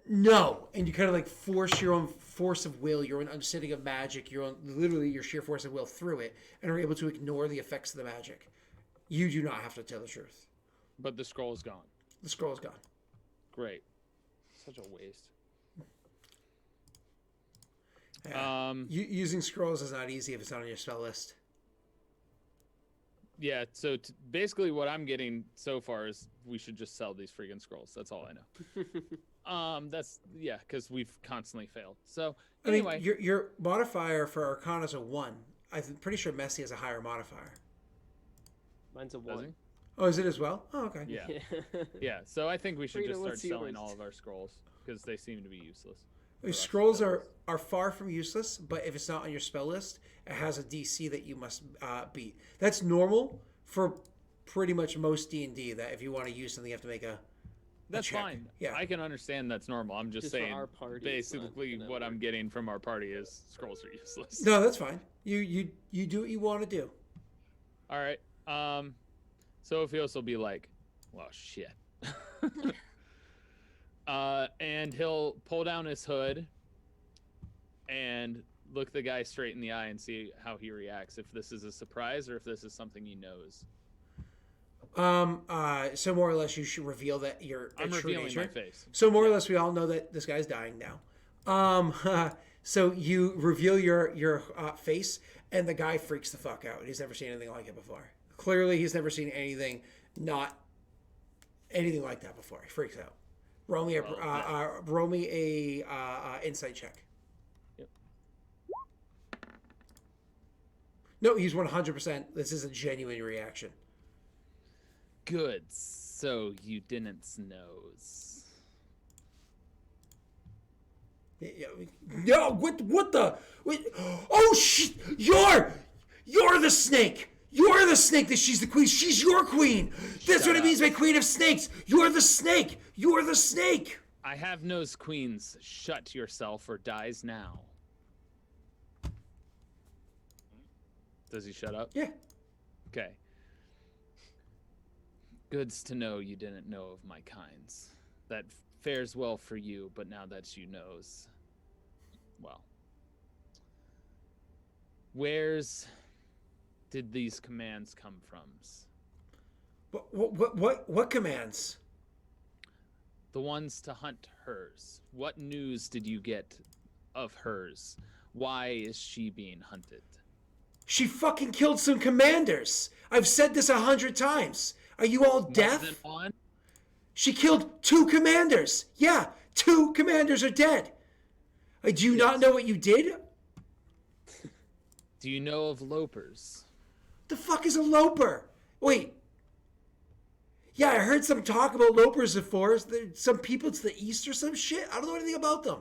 no. And you kind of like force your own force of will, your own understanding of magic, literally your sheer force of will through it, and are able to ignore the effects of the magic. You do not have to tell the truth. But the scroll is gone. The scroll is gone. Great. Such a waste. Yeah. Using scrolls is not easy if it's not on your spell list. Yeah, so basically what I'm getting so far is we should just sell these freaking scrolls. That's all I know. Because we've constantly failed. So anyway, I mean, your modifier for Arcana is a 1. I'm pretty sure Messi has a higher modifier. Mine's a 1. Oh, is it as well? Oh, okay. Yeah. Yeah, so I think we should Rita, just start what's selling yours? all of our scrolls because they seem to be useless. Scrolls are far from useless, but if it's not on your spell list, it has a DC that you must beat. That's normal for pretty much most D&D, that if you want to use something, you have to make a That's check. fine. Yeah. I can understand that's normal. I'm just Just for saying, our party, it's not basically gonna what I'm work. getting from our party is scrolls are useless. No, that's fine. You do what you want to do. All right. So Ophios will be like, well, shit. And he'll pull down his hood and look the guy straight in the eye and see how he reacts. If this is a surprise or if this is something he knows. So more or less, you should reveal that you're a I'm true revealing nature. my face. So more or less, we all know that this guy's dying now. So you reveal your face, and the guy freaks the fuck out. He's never seen anything like it before. Clearly, he's never seen anything like that before. He freaks out. Roll me a insight check. Yep. No, he's 100%. This is a genuine reaction. Good. So you didn't nose. No, what the? Wait, oh shit! You're the snake. You're the snake. That she's the queen. She's your queen. That's what it means by queen of snakes. You're the snake. You're the snake. I have nose queens. Shut yourself or dies now. Does he shut up? Yeah. Okay. Good's to know you didn't know of my kinds. That fares well for you, but now that you knows, well. Where's did these commands come from? What commands? The ones to hunt hers. What news did you get of hers? Why is she being hunted? She fucking killed some commanders. I've said this 100 times. Are you all deaf? More than one? She killed 2 commanders. Yeah, 2 commanders are dead. Do you not know what you did? Do you know of lopers? The fuck is a loper? Wait. Yeah, I heard some talk about lopers before. Some people to the east or some shit. I don't know anything about them.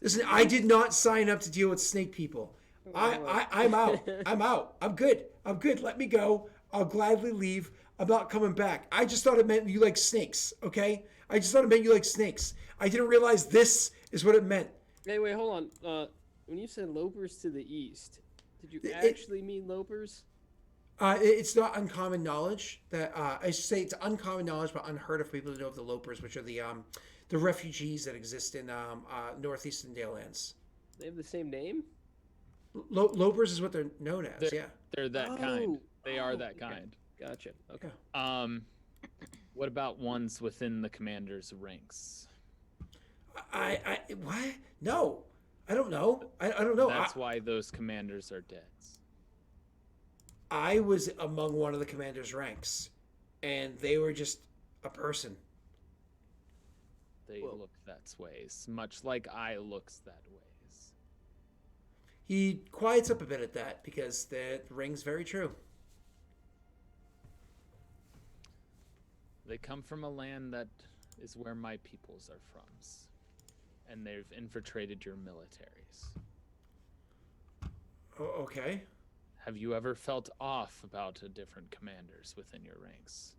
Listen, I did not sign up to deal with snake people. I'm out. I'm out. I'm good. Let me go. I'll gladly leave. I'm not coming back. I just thought it meant you like snakes, okay? I just thought it meant you like snakes. I didn't realize this is what it meant. Hey, wait, hold on. When you said lopers to the east, did you actually mean lopers? It's not uncommon knowledge that I should say it's uncommon knowledge, but unheard of people to know of the lopers, which are the refugees that exist in northeastern Dalelands. They have the same name? Lopers is what they're known as. They're that kind. They are that kind. Gotcha. Okay. What about ones within the commander's ranks? What? No, I don't know. I don't know. That's why those commanders are dead. I was among one of the commander's ranks, and they were just a person. They look that ways, much like I looks that ways. He quiets up a bit at that because the ring's very true. They come from a land that is where my peoples are from, and they've infiltrated your militaries. Oh, okay. Have you ever felt off about different commanders within your ranks?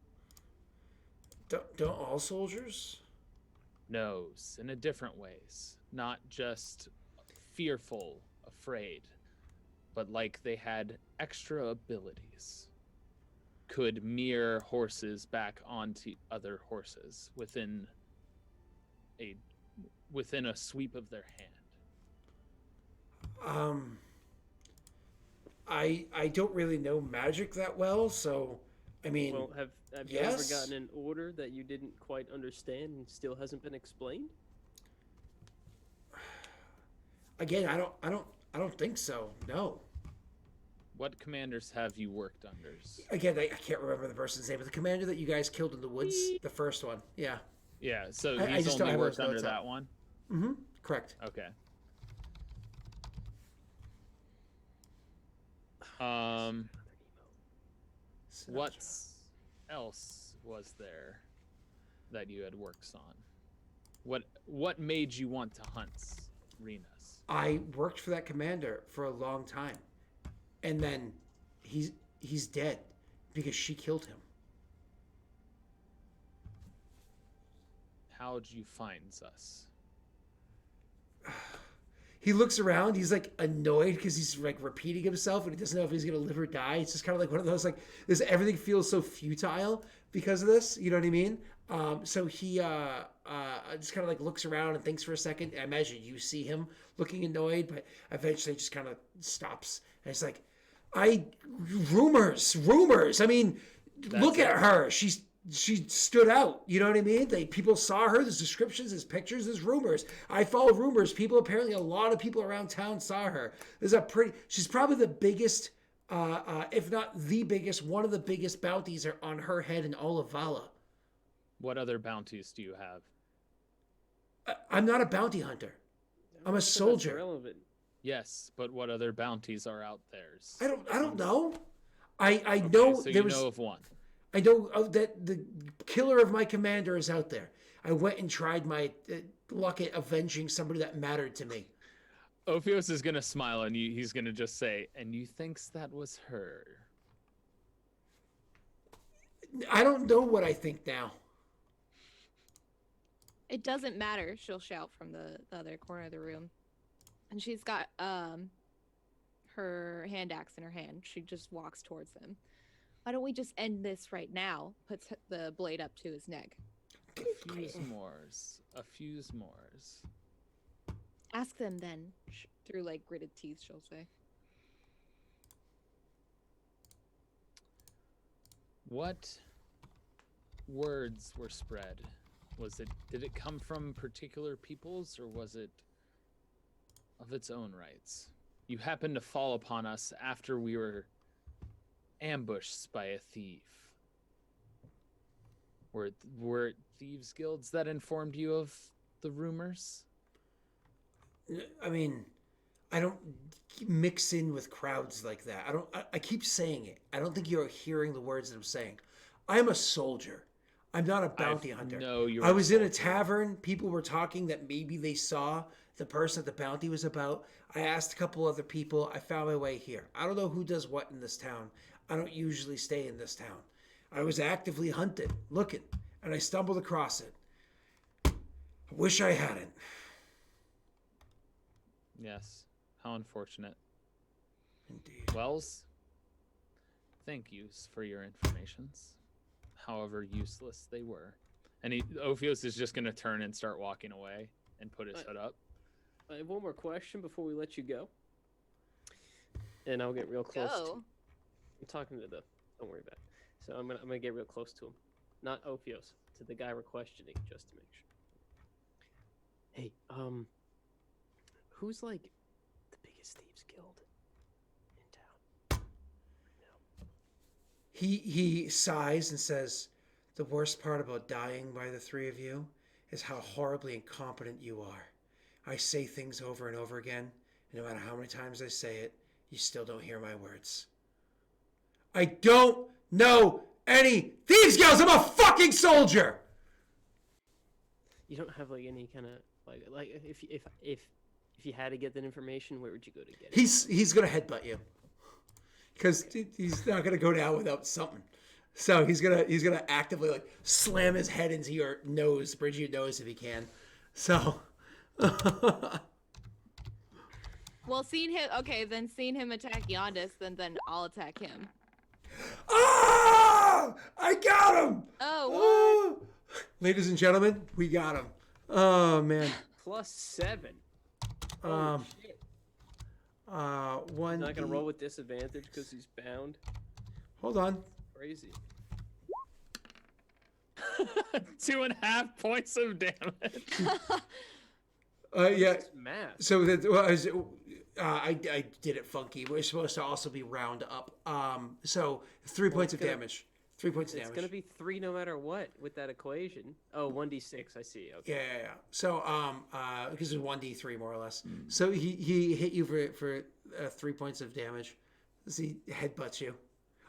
Don't all soldiers? No, in a different ways. Not just fearful, afraid, but like they had extra abilities. Could mirror horses back onto other horses within a sweep of their hand. I don't really know magic that well, so I mean. Well, have you ever gotten an order that you didn't quite understand and still hasn't been explained? Again, I don't think so. No. What commanders have you worked under? Again, I can't remember the person's name, but the commander that you guys killed in the woods, the first one. Yeah. Yeah, so I he's just only don't have worked those under notes that up. one? Mm-hmm. Correct. Okay. What else was there that you had works on? What made you want to hunt Renas? I worked for that commander for a long time, and then he's dead because she killed him. How'd you find us? He looks around. He's like annoyed because he's like repeating himself, and he doesn't know if he's gonna live or die. It's just kind of like one of those like everything feels so futile, because of this. You know what I mean? So he just kind of like looks around and thinks for a second. I imagine you see him looking annoyed, but eventually just kind of stops. And it's like, rumors. I mean, look at her. She stood out. You know what I mean? People saw her. There's descriptions, there's pictures, there's rumors. I follow rumors. Apparently a lot of people around town saw her. She's probably the biggest, if not the biggest, one of the biggest bounties are on her head in all of Vala. What other bounties do you have? I'm not a bounty hunter. I'm a soldier. Irrelevant. Yes, but what other bounties are out there? I don't know. I know so there you was. know of one. I know that the killer of my commander is out there. I went and tried my luck at avenging somebody that mattered to me. Ophios is gonna smile and he's gonna just say, "And you thinks that was her?" I don't know what I think now. It doesn't matter, she'll shout from the other corner of the room. And she's got her hand axe in her hand. She just walks towards them. Why don't we just end this right now? Puts the blade up to his neck. A few mores. Ask them then. Through like gritted teeth, she'll say. What words were spread? Did it come from particular peoples, or was it of its own rights? You happened to fall upon us after we were ambushed by a thief. Were it thieves' guilds that informed you of the rumors? I mean, I don't mix in with crowds like that. I keep saying it. I don't think you're hearing the words that I'm saying. I'm a soldier. I'm not a bounty hunter. No, you're. I was in a tavern. People were talking that maybe they saw the person that the bounty was about. I asked a couple other people. I found my way here. I don't know who does what in this town. I don't usually stay in this town. I was actively hunting, looking, and I stumbled across it. I wish I hadn't. Yes. How unfortunate. Indeed. Wells, thank yous for your informations, however useless they were. And Ophios is just going to turn and start walking away and put his hood up. I have one more question before we let you go. And I'll get real close. I'm talking to don't worry about it. So I'm gonna get real close to him. Not Ophios, to the guy we're questioning, just to make sure. Hey, who's like the biggest thieves guild in town right now? He sighs and says, "The worst part about dying by the three of you is how horribly incompetent you are. I say things over and over again, and no matter how many times I say it, you still don't hear my words. I don't know any thieves guilds. I'm a fucking soldier." You don't have like any kind of like if you had to get that information, where would you go to get it? He's gonna headbutt you because he's not gonna go down without something. So he's gonna actively like slam his head into your nose, bridge your nose if he can. So. Well, seeing him attack Yondis, then I'll attack him. Ah! I got him! Oh, what? Ladies and gentlemen, we got him. Oh man. +7. Shit. 1. Not gonna roll with disadvantage because he's bound. Hold on. Crazy. 2.5 points of damage. Yeah. That's math. So that I did it funky. We're supposed to also be round up. So 3 points of damage. 3 points of damage. It's gonna be 3 no matter what with that equation. Oh, 1d6. I see. Okay. Yeah. So because it's 1d3 more or less. So he hit you for 3 points of damage. He headbutts you.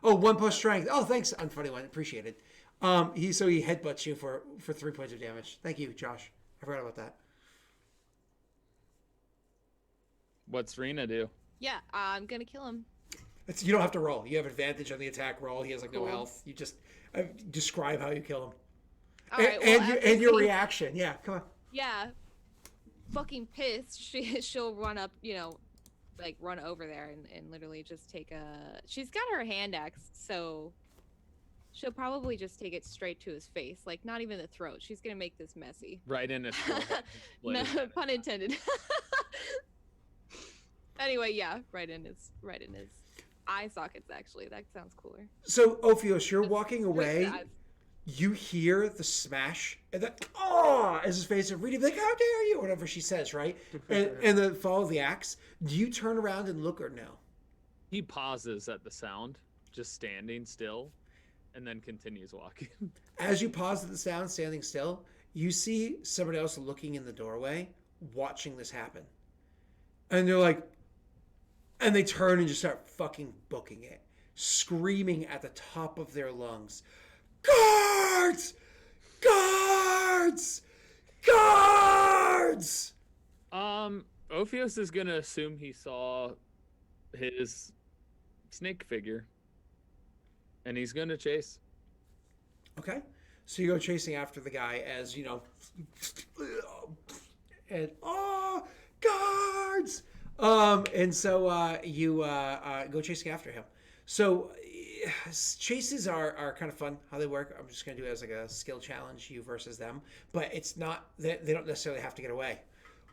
Oh, 1 plus strength. Oh, thanks, Unfunny One. Appreciate it. He headbutts you for 3 points of damage. Thank you, Josh. I forgot about that. What's Rena do? Yeah, I'm gonna kill him. You don't have to roll. You have advantage on the attack roll. He has like no Cool. health. You just describe how you kill him. All right, well, and your reaction. Yeah, come on. Yeah, fucking pissed. She'll run up, like run over there and literally just take a. She's got her hand axe, so She'll probably just take it straight to his face, like not even the throat. She's gonna make this messy. Right in his forehead. No, pun intended. Anyway, yeah, right in his eye sockets. Actually, that sounds cooler. So Ophios, you're walking Straight to away. the eyes. You hear the smash, and then as his face, and Rita like, "How dare you?" Whatever she says, right? And then follow the axe. Do you turn around and look or no? He pauses at the sound, just standing still, and then continues walking. As you pause at the sound, standing still, you see someone else looking in the doorway, watching this happen, and they're like, and they turn and just start fucking booking it, screaming at the top of their lungs. Guards! Guards! Guards! Ophios is gonna assume he saw his snake figure, and he's gonna chase. Okay. So you go chasing after the guy as, you know, and, guards! And so you go chasing after him. So chases are kind of fun how they work. I'm just going to do it as like a skill challenge, you versus them. But it's not, they don't necessarily have to get away.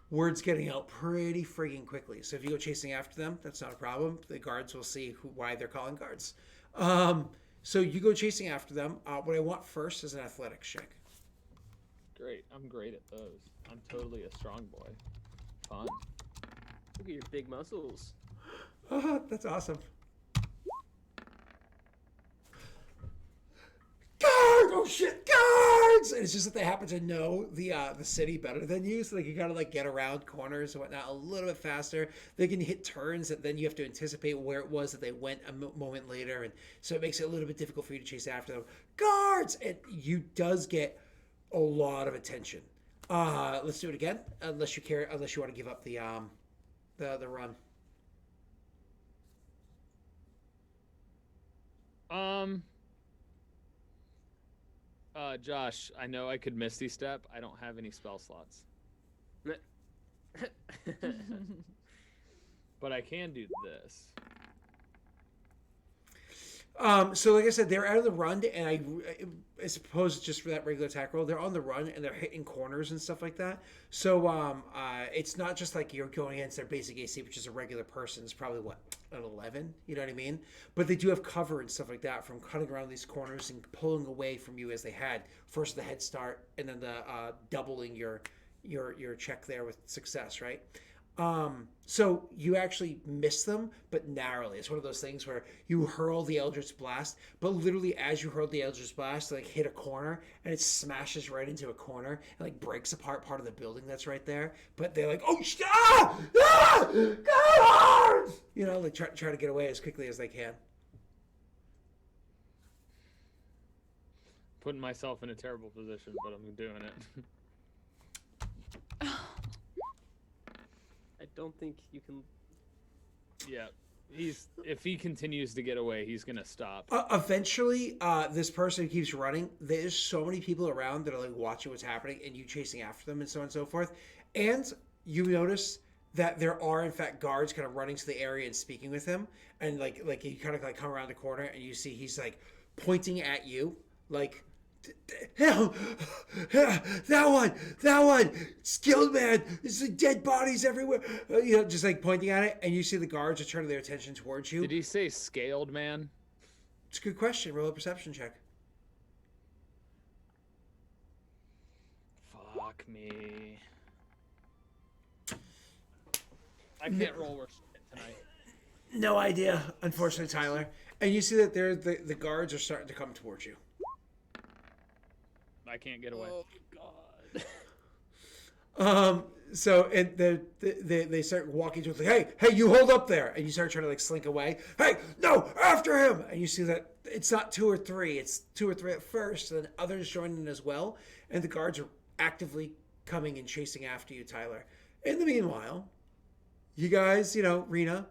Word's getting out pretty frigging quickly. So if you go chasing after them, that's not a problem. The guards will see why they're calling guards. So you go chasing after them. What I want first is an athletics check. Great. I'm great at those. I'm totally a strong boy. Fun. Look at your big muscles. That's awesome. Guards! Oh shit, guards! And it's just that they happen to know the city better than you, so they can kind of like get around corners and whatnot a little bit faster. They can hit turns that then you have to anticipate where it was that they went a moment later, and so it makes it a little bit difficult for you to chase after them. Guards! And you does get a lot of attention. Let's do it again, unless you want to give up the run. Josh, I know I could Misty Step. I don't have any spell slots. But I can do this. So like I said, they're out of the run, and I suppose just for that regular attack roll, they're on the run and they're hitting corners and stuff like that. So it's not just like you're going against their basic AC, which is a regular person. It's probably what, an 11, you know what I mean? But they do have cover and stuff like that from cutting around these corners and pulling away from you as they had first the head start and then the doubling your check there with success, right? So you actually miss them, but narrowly. It's one of those things where you hurl the Eldritch Blast, but literally as you hurl the Eldritch Blast, they like hit a corner and it smashes right into a corner and like breaks apart part of the building that's right there. But they're like, oh, guards! You know, like try to get away as quickly as they can. Putting myself in a terrible position, but I'm doing it. I don't think you can. Yeah, if he continues to get away, he's gonna stop. Eventually, this person keeps running. There's so many people around that are like watching what's happening, and you chasing after them, and so on and so forth. And you notice that there are in fact guards kind of running to the area and speaking with him, and like you kind of like come around the corner, and you see he's like pointing at you, like. That one, skilled man. There's like dead bodies everywhere. You know, just like pointing at it, and you see the guards are turning their attention towards you. Did he say scaled man? It's a good question. Roll a perception check. Fuck me. I can't roll worse tonight. No idea, unfortunately, Tyler. And you see that the guards are starting to come towards you. I can't get away. Oh God. So and they start walking towards like, hey, you hold up there, and you start trying to like slink away. Hey, no, after him! And you see that it's not 2 or 3, it's 2 or 3 at first, and then others join in as well. And the guards are actively coming and chasing after you, Tyler. In the meanwhile, you guys, you know, Rena,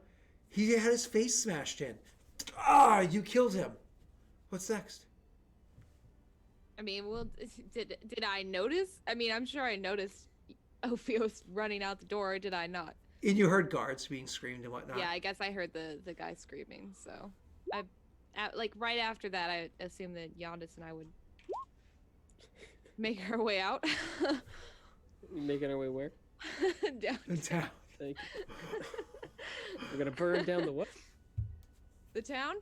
he had his face smashed in. You killed him. What's next? I mean, well, did I notice? I mean, I'm sure I noticed Ophios running out the door. Or did I not? And you heard guards being screamed and whatnot. Yeah, I guess I heard the guy screaming. So like right after that, I assume that Yondis and I would make our way out. Making our way where? Down. The town. Thank you. We're gonna burn down the what? The town?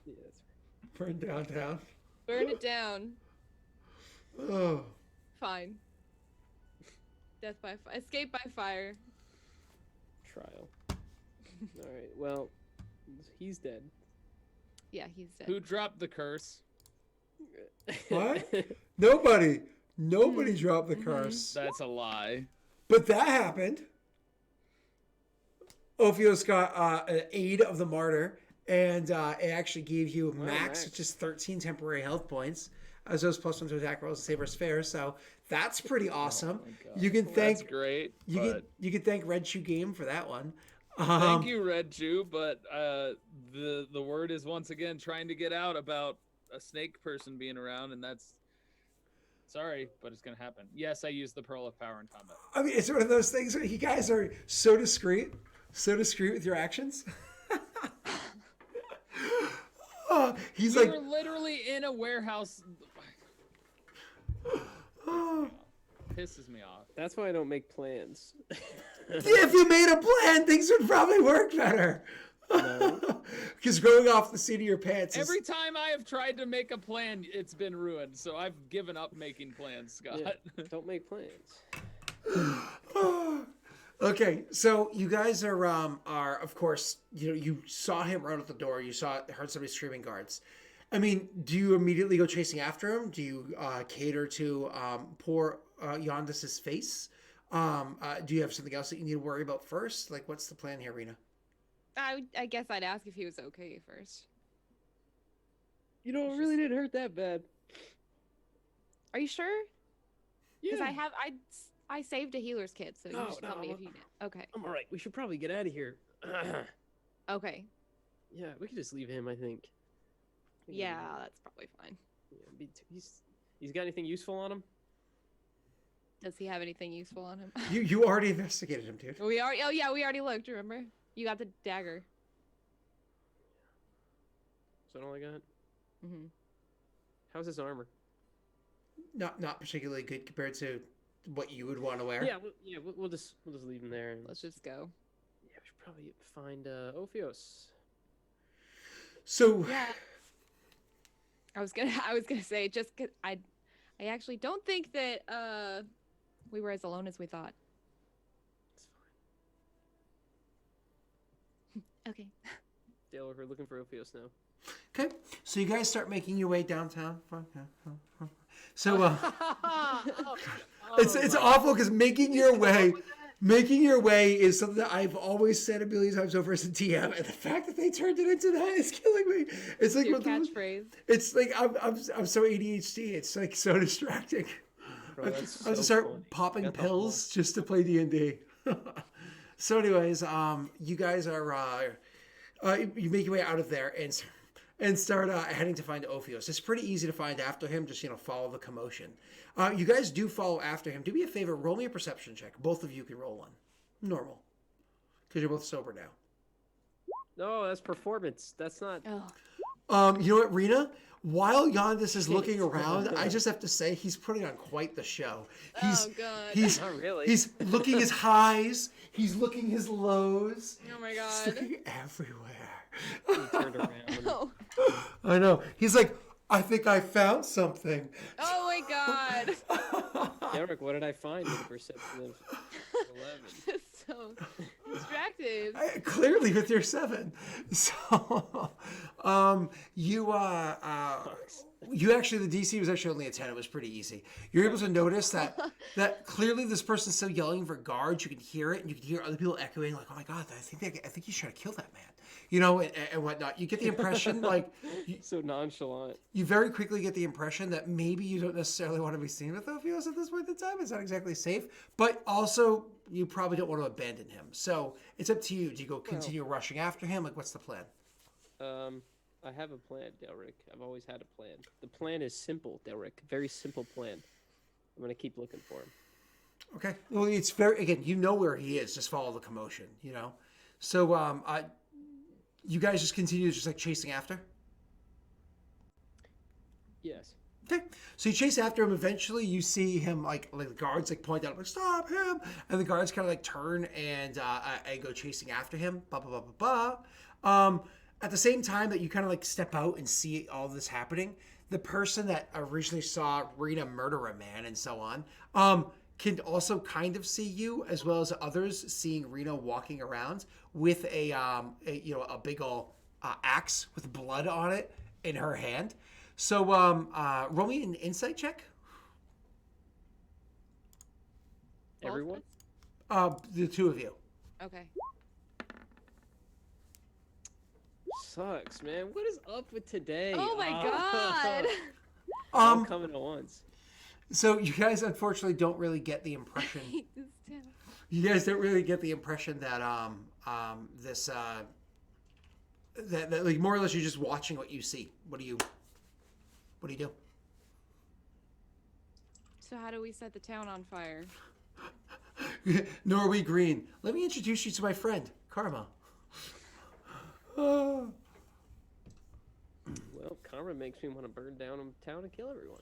Yeah, that's right. Burn downtown. Burn it down. Oh. Fine. Escape by fire. Trial. All right. Well, he's dead. Yeah, he's dead. Who dropped the curse? What? Nobody dropped the curse. That's a lie. But that happened. Ophios got an aid of the martyr, and it actually gave you a max, which is 13 temporary health points, as those +1 to attack rolls and save versus fair. So that's pretty awesome. You can thank. That's great. You can thank Red Shoe Game for that one. Thank you, Red Jew. But the word is once again trying to get out about a snake person being around, and that's sorry, but it's gonna happen. Yes, I used the Pearl of Power in combat. I mean, it's one of those things where you guys are so discreet with your actions. He's We like, were literally in a warehouse. Pisses me off. That's why I don't make plans. if you made a plan, things would probably work better. Because going off the seat of your pants is... Every time I have tried to make a plan, it's been ruined. So I've given up making plans, Scott. Yeah, don't make plans. Okay, so you guys are of course, you saw him run out the door. You heard somebody screaming guards. I mean, do you immediately go chasing after him? Do you cater to poor Yondis's face? Do you have something else that you need to worry about first? Like, what's the plan here, Rena? I guess I'd ask if he was okay first. You know, it really didn't hurt that bad. Are you sure? Yeah. Because I saved a healer's kit, so you should tell me if you did. Okay. I'm all right. We should probably get out of here. Okay. Yeah, we could just leave him, I think. Yeah, that's probably fine. Yeah, he's got anything useful on him? Does he have anything useful on him? You already investigated him, dude. We already looked, remember? You got the dagger. Is that all I got? Mm-hmm. How's his armor? Not particularly good compared to what you would want to wear. Yeah, we'll just leave him there. And... Let's just go. Yeah, we should probably find Ophios. So yeah, I was gonna say just 'cause I actually don't think that we were as alone as we thought. It's fine. Okay. Daelric, we're looking for Ophios now. Okay, so you guys start making your way downtown. So it's awful because making your way is something that I've always said a million times over as a DM, and the fact that they turned it into that is killing me. It's like your catchphrase. It's like I'm so ADHD. It's like so distracting. Bro, I that's have to so start funny. popping Got the pills just to play D&D. So, anyways, you guys are you make your way out of there and start heading to find Ophios. It's pretty easy to find after him. Just follow the commotion. You guys do follow after him. Do me a favor. Roll me a perception check. Both of you can roll one. Normal, because you're both sober now. No, that's performance. That's not. Oh. You know what, Rena? While Yondis is looking around, I just have to say he's putting on quite the show. Oh, God. Not really. He's looking his highs. He's looking his lows. Oh my He's God. looking everywhere. He turned around. Oh. I know. He's like, I think I found something. Oh my God. Daelric, what did I find with a perception of 11? So distracted. Clearly with your 7. So, you actually, the DC was actually only a 10. It was pretty easy. You're able to notice that clearly this person's still yelling for guards. You can hear it, and you can hear other people echoing like, "Oh my God, I think he's trying to kill that man," and whatnot. You get the impression So nonchalant. you very quickly get the impression that maybe you don't necessarily want to be seen with Ophios at this point in time. It's not exactly safe, but also you probably don't want to abandon him. So it's up to you. Do you go continue rushing after him? Like, what's the plan? I have a plan, Daelric. I've always had a plan. The plan is simple, Daelric. Very simple plan. I'm gonna keep looking for him. Okay. Well, it's very, again, you know where he is. Just follow the commotion. So, you guys just continue just like chasing after? Yes. Okay, so you chase after him. Eventually, you see him like the guards like point out like stop him, and the guards kind of like turn and go chasing after him. Ba ba ba ba ba. At the same time that you kind of like step out and see all this happening, the person that originally saw Rena murder a man and so on, can also kind of see you as well as others seeing Rena walking around with a big ol' axe with blood on it in her hand. So, roll me an insight check. Everyone? The two of you. Okay. Sucks, man. What is up with today? Oh my god. All coming at once. So you guys unfortunately don't really get the I impression. hate this town. You guys don't really get the impression that that like more or less you're just watching what you see. What do you do? So how do we set the town on fire? Norway Green. Let me introduce you to my friend, Karma. Well, karma makes me want to burn down a town and kill everyone.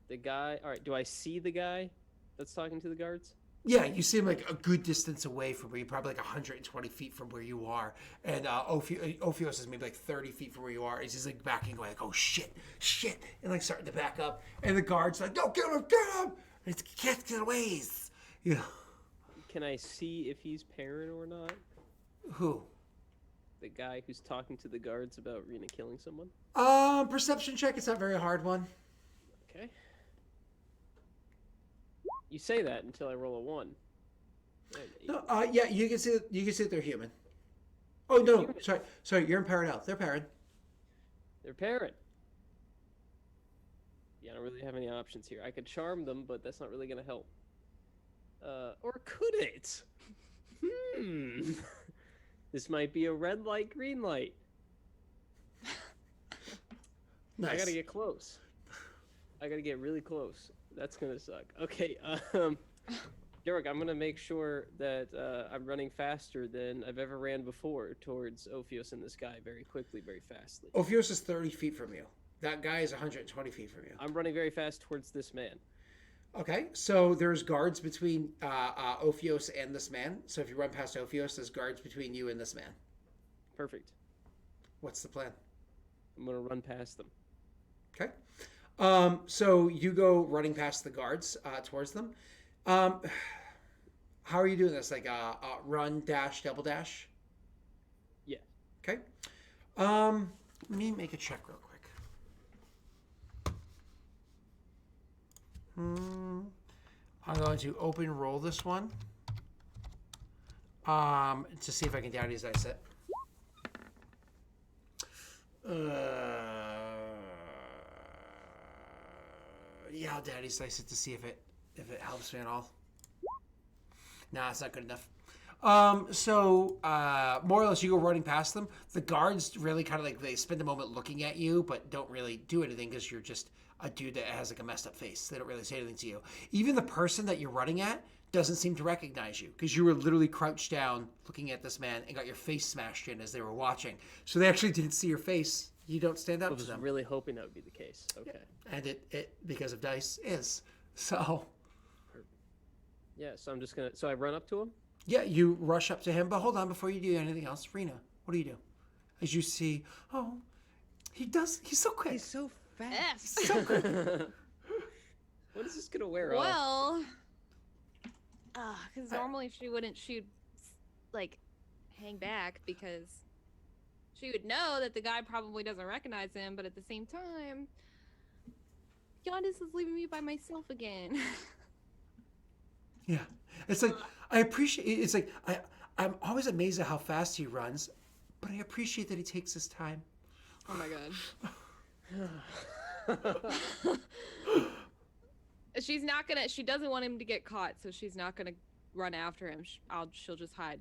The guy. All right. Do I see the guy that's talking to the guards? Yeah, you see him like a good distance away from where you, probably like 120 feet from where you are, and Ophios is maybe like 30 feet from where you are. He's just like backing away, like, oh shit, and like starting to back up, and the guards like, no, get him, and it's can't get away. You know. Can I see if he's Perrin or not? Who? The guy who's talking to the guards about Rena killing someone? Perception check. It's not a very hard one. Okay. You say that until I roll a 1. No, yeah, you can see that they're human. Oh no, Human. sorry, you're in Peredhel. They're Perrin. They're Perrin. Yeah, I don't really have any options here. I could charm them, but that's not really going to help. Or could it? This might be a red light, green light. Nice. I gotta get close. I gotta get really close. That's gonna suck. Okay, Daelric, I'm gonna make sure that I'm running faster than I've ever ran before towards Ophios and this guy very quickly, very fastly. Ophios is 30 feet from you. That guy is 120 feet from you. I'm running very fast towards this man. Okay, so there's guards between Ophios and this man. So if you run past Ophios, there's guards between you and this man. Perfect. What's the plan? I'm gonna run past them. Okay. So you go running past the guards towards them. How are you doing this? Like run, dash, double dash? Yeah. Okay. Let me make a check real quick. I'm going to open roll this one. To see if I can down his dice set. Yeah, I'll daddy's dice it to see if it helps me at all. Nah, it's not good enough. So more or less you go running past them. The guards really kind of like they spend a moment looking at you, but don't really do anything because you're just a dude that has like a messed up face. They don't really say anything to you. Even the person that you're running at doesn't seem to recognize you because you were literally crouched down looking at this man and got your face smashed in as they were watching. So they actually didn't see your face. You don't stand up I to was them. really hoping that would be the case. Okay. Yeah. And it because of dice is. So Yeah, so I'm just gonna. So I run up to him. yeah, you rush up to him, but hold on before you do anything else. Rena, what do you do? As you see, he's so quick. He's so fast. Yes. So quick. What is this gonna wear off? Well, because normally she'd like hang back because she would know that the guy probably doesn't recognize him, but at the same time, Yondis is leaving me by myself again. Yeah, it's like I appreciate. It's like I'm always amazed at how fast he runs, but I appreciate that he takes his time. Oh my god. She's not gonna. She doesn't want him to get caught, so she's not gonna run after him. She'll just hide,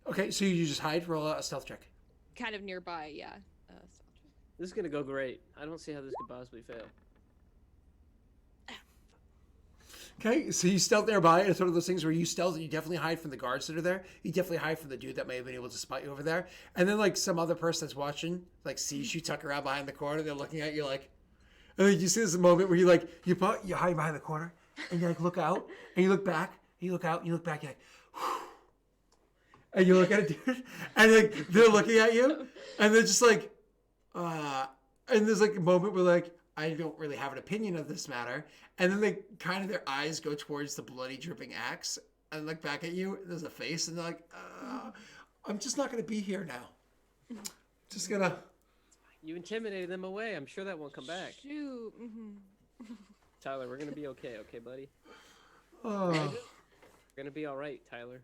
Okay, so you just hide. Roll a stealth check. kind of nearby. Yeah. This is gonna go great. I don't see how this could possibly fail. Okay, so you stealth nearby, and it's one of those things where you stealth and you definitely hide from the guards that are there. You definitely hide from the dude that may have been able to spot you over there. And then like some other person that's watching, like sees you tuck around behind the corner, they're looking at you like, and then you see this moment where you hide behind the corner and you like look out and you look back, and you look out, and you look back, you're like, whew. And you look at it, dude, and like they're looking at you, and they're just like, and there's like a moment where like, I don't really have an opinion of this matter. And then they kind of, their eyes go towards the bloody dripping axe and look back at you. There's a face and they're like, I'm just not going to be here now. Just going to. You intimidated them away. I'm sure that won't come back. Shoot. Tyler, we're going to be okay. Okay, buddy? Oh. We're going to be all right, Tyler.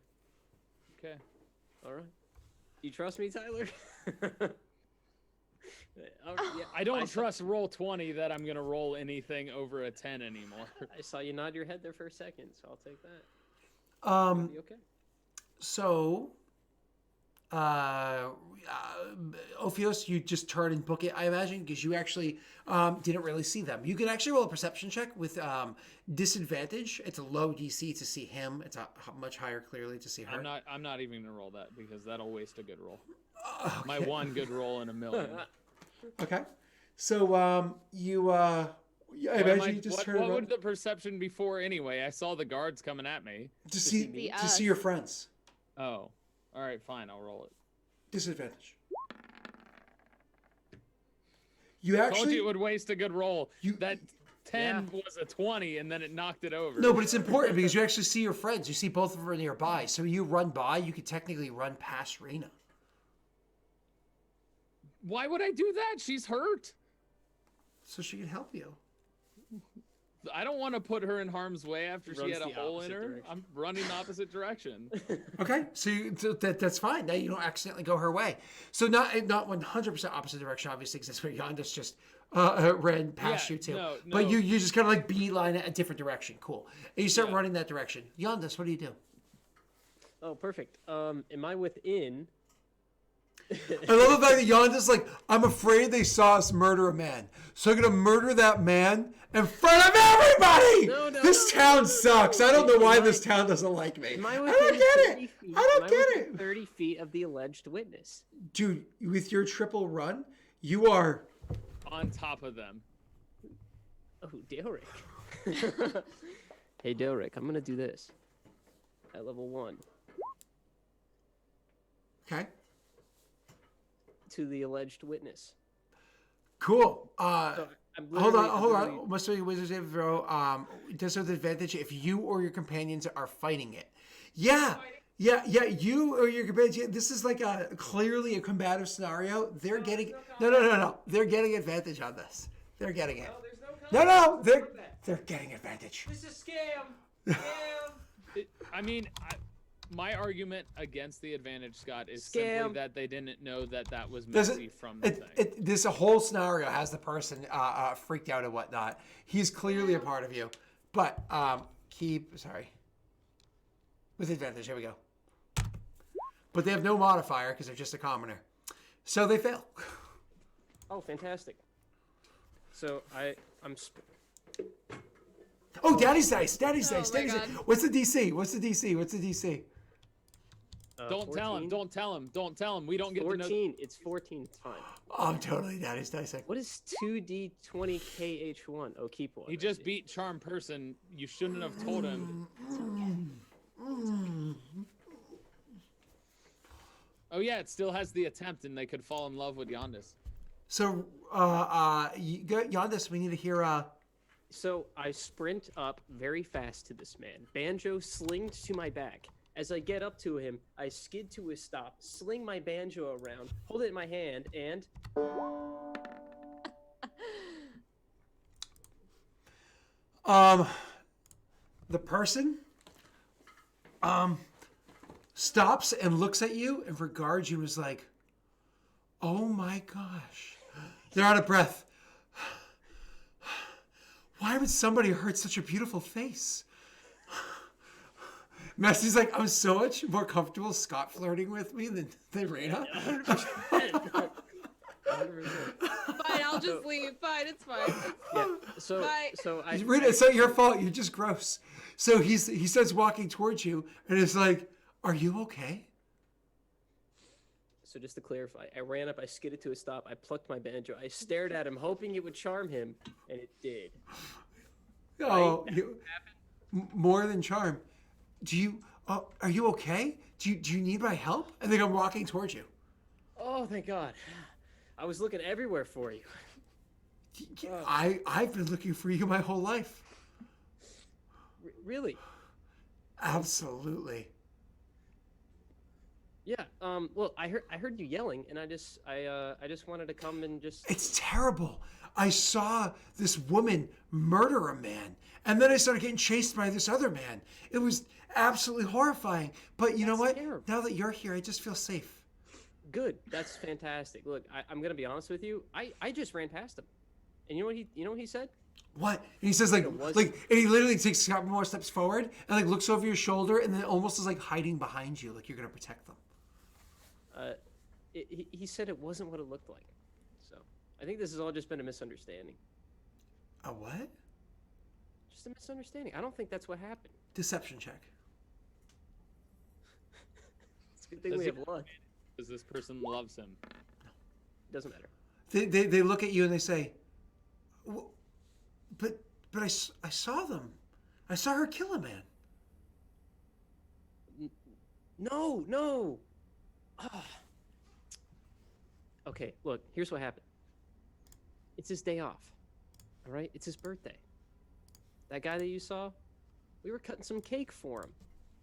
Okay. All right. You trust me, Tyler? Yeah, I don't trust roll 20 that I'm gonna roll anything over a 10 anymore. I saw you nod your head there for a second, so I'll take that. Be okay. So, Ophios, you just turn and book it, I imagine, because you actually didn't really see them. You can actually roll a perception check with disadvantage. It's a low DC to see him. It's a much higher, clearly, to see her. I'm not even gonna roll that because that'll waste a good roll. Okay. My one good roll in a million. Okay. So, you, I imagine you just turn what around would the perception be for anyway? I saw the guards coming at me. to see your friends. Oh. Alright, fine, I'll roll it. Disadvantage. You Told actually... you it would waste a good roll. You- That 10 was a 20 and then it knocked it over. No, but it's important because you actually see your friends. You see both of them are nearby. So you run by, you could technically run past Rena. Why would I do that? She's hurt. So she can help you. I don't want to put her in harm's way after she Runs had a the hole in opposite her. direction. I'm running the opposite direction. Okay, so that's fine. Now you don't accidentally go her way. So not 100% opposite direction, obviously, because that's where Yondas just ran past Yeah, you too. no. But you just kind of like beeline it a different direction. Cool. And you start running that direction. Yondas, what do you do? Oh, perfect. Am I within? I love the fact that Yonda's like, I'm afraid they saw us murder a man. So I'm going to murder that man in front of everybody! No, This town sucks. I don't know why this town doesn't like me. Am I I within don't get 30 it. feet? I don't Am get within it. 30 feet of the alleged witness. Dude, with your triple run, you are... On top of them. Oh, Daelric. Hey, Daelric, I'm going to do this. At level 1. Okay. To the alleged witness. Cool. So I'm Hold literally- on. Must be wizard save throw. Does have the advantage if you or your companions are fighting it. Yeah. You or your companions. Yeah, this is like clearly a combative scenario. They're getting no. They're getting advantage on this. They're getting it. No. They're getting advantage. This is scam. My argument against the advantage, Scott, is Scam. simply that they didn't know that was messy from the thing. This whole scenario has the person freaked out and whatnot. He's clearly a part of you, but with advantage. Here we go. But they have no modifier because they're just a commoner, so they fail. Oh, fantastic. So I'm. Oh, Daddy's dice. Daddy's Oh dice. my Daddy's dice. God. What's the DC? What's the DC? Don't tell him. 14? Don't tell him. We don't get to know. 14. It's 14. It's fine. Oh, I'm totally Daddy's dice. What is 2d20kh1? Oh, keep one. He I just see. beat Charm Person. You shouldn't have told him. Oh yeah, it still has the attempt, and they could fall in love with Yondas. So, Yondas, we need to hear. So I sprint up very fast to this man. Banjo slinged to my back. As I get up to him, I skid to a stop, sling my banjo around, hold it in my hand, and The person stops and looks at you and regards you as like, oh my gosh. They're out of breath. Why would somebody hurt such a beautiful face? Messy's like, I'm so much more comfortable Scott flirting with me than Rena. 100%. Fine, I'll just leave. Fine, it's fine. Yeah. So Bye. Rita, it's not your fault. You're just gross. So he starts walking towards you, and it's like, "Are you okay?" So just to clarify, I ran up, I skidded to a stop, I plucked my banjo, I stared at him, hoping it would charm him, and it did. Oh, more than charm. Do you? Are you okay? Do you need my help? And then I'm walking towards you. Oh, thank God. I was looking everywhere for you. I've been looking for you my whole life. Really? Absolutely. Yeah. Well, I heard you yelling, and I just wanted to come and just. It's terrible. I saw this woman murder a man, and then I started getting chased by this other man. It was absolutely horrifying. But you know what? Terrible. Now that you're here, I just feel safe. Good. That's fantastic. Look, I'm gonna be honest with you. I just ran past him, and you know what he said? What? And he says and he literally takes a couple more steps forward and like looks over your shoulder and then almost is like hiding behind you, like you're gonna protect them. He said it wasn't what it looked like. So I think this has all just been a misunderstanding. A what? Just a misunderstanding. I don't think that's what happened. Deception check. It's a good thing we have lunch. Because this person loves him. Doesn't matter. They look at you and they say, but I saw them. I saw her kill a man. No. Ah. Okay, look, here's what happened. It's his day off. All right? It's his birthday. That guy that you saw, we were cutting some cake for him.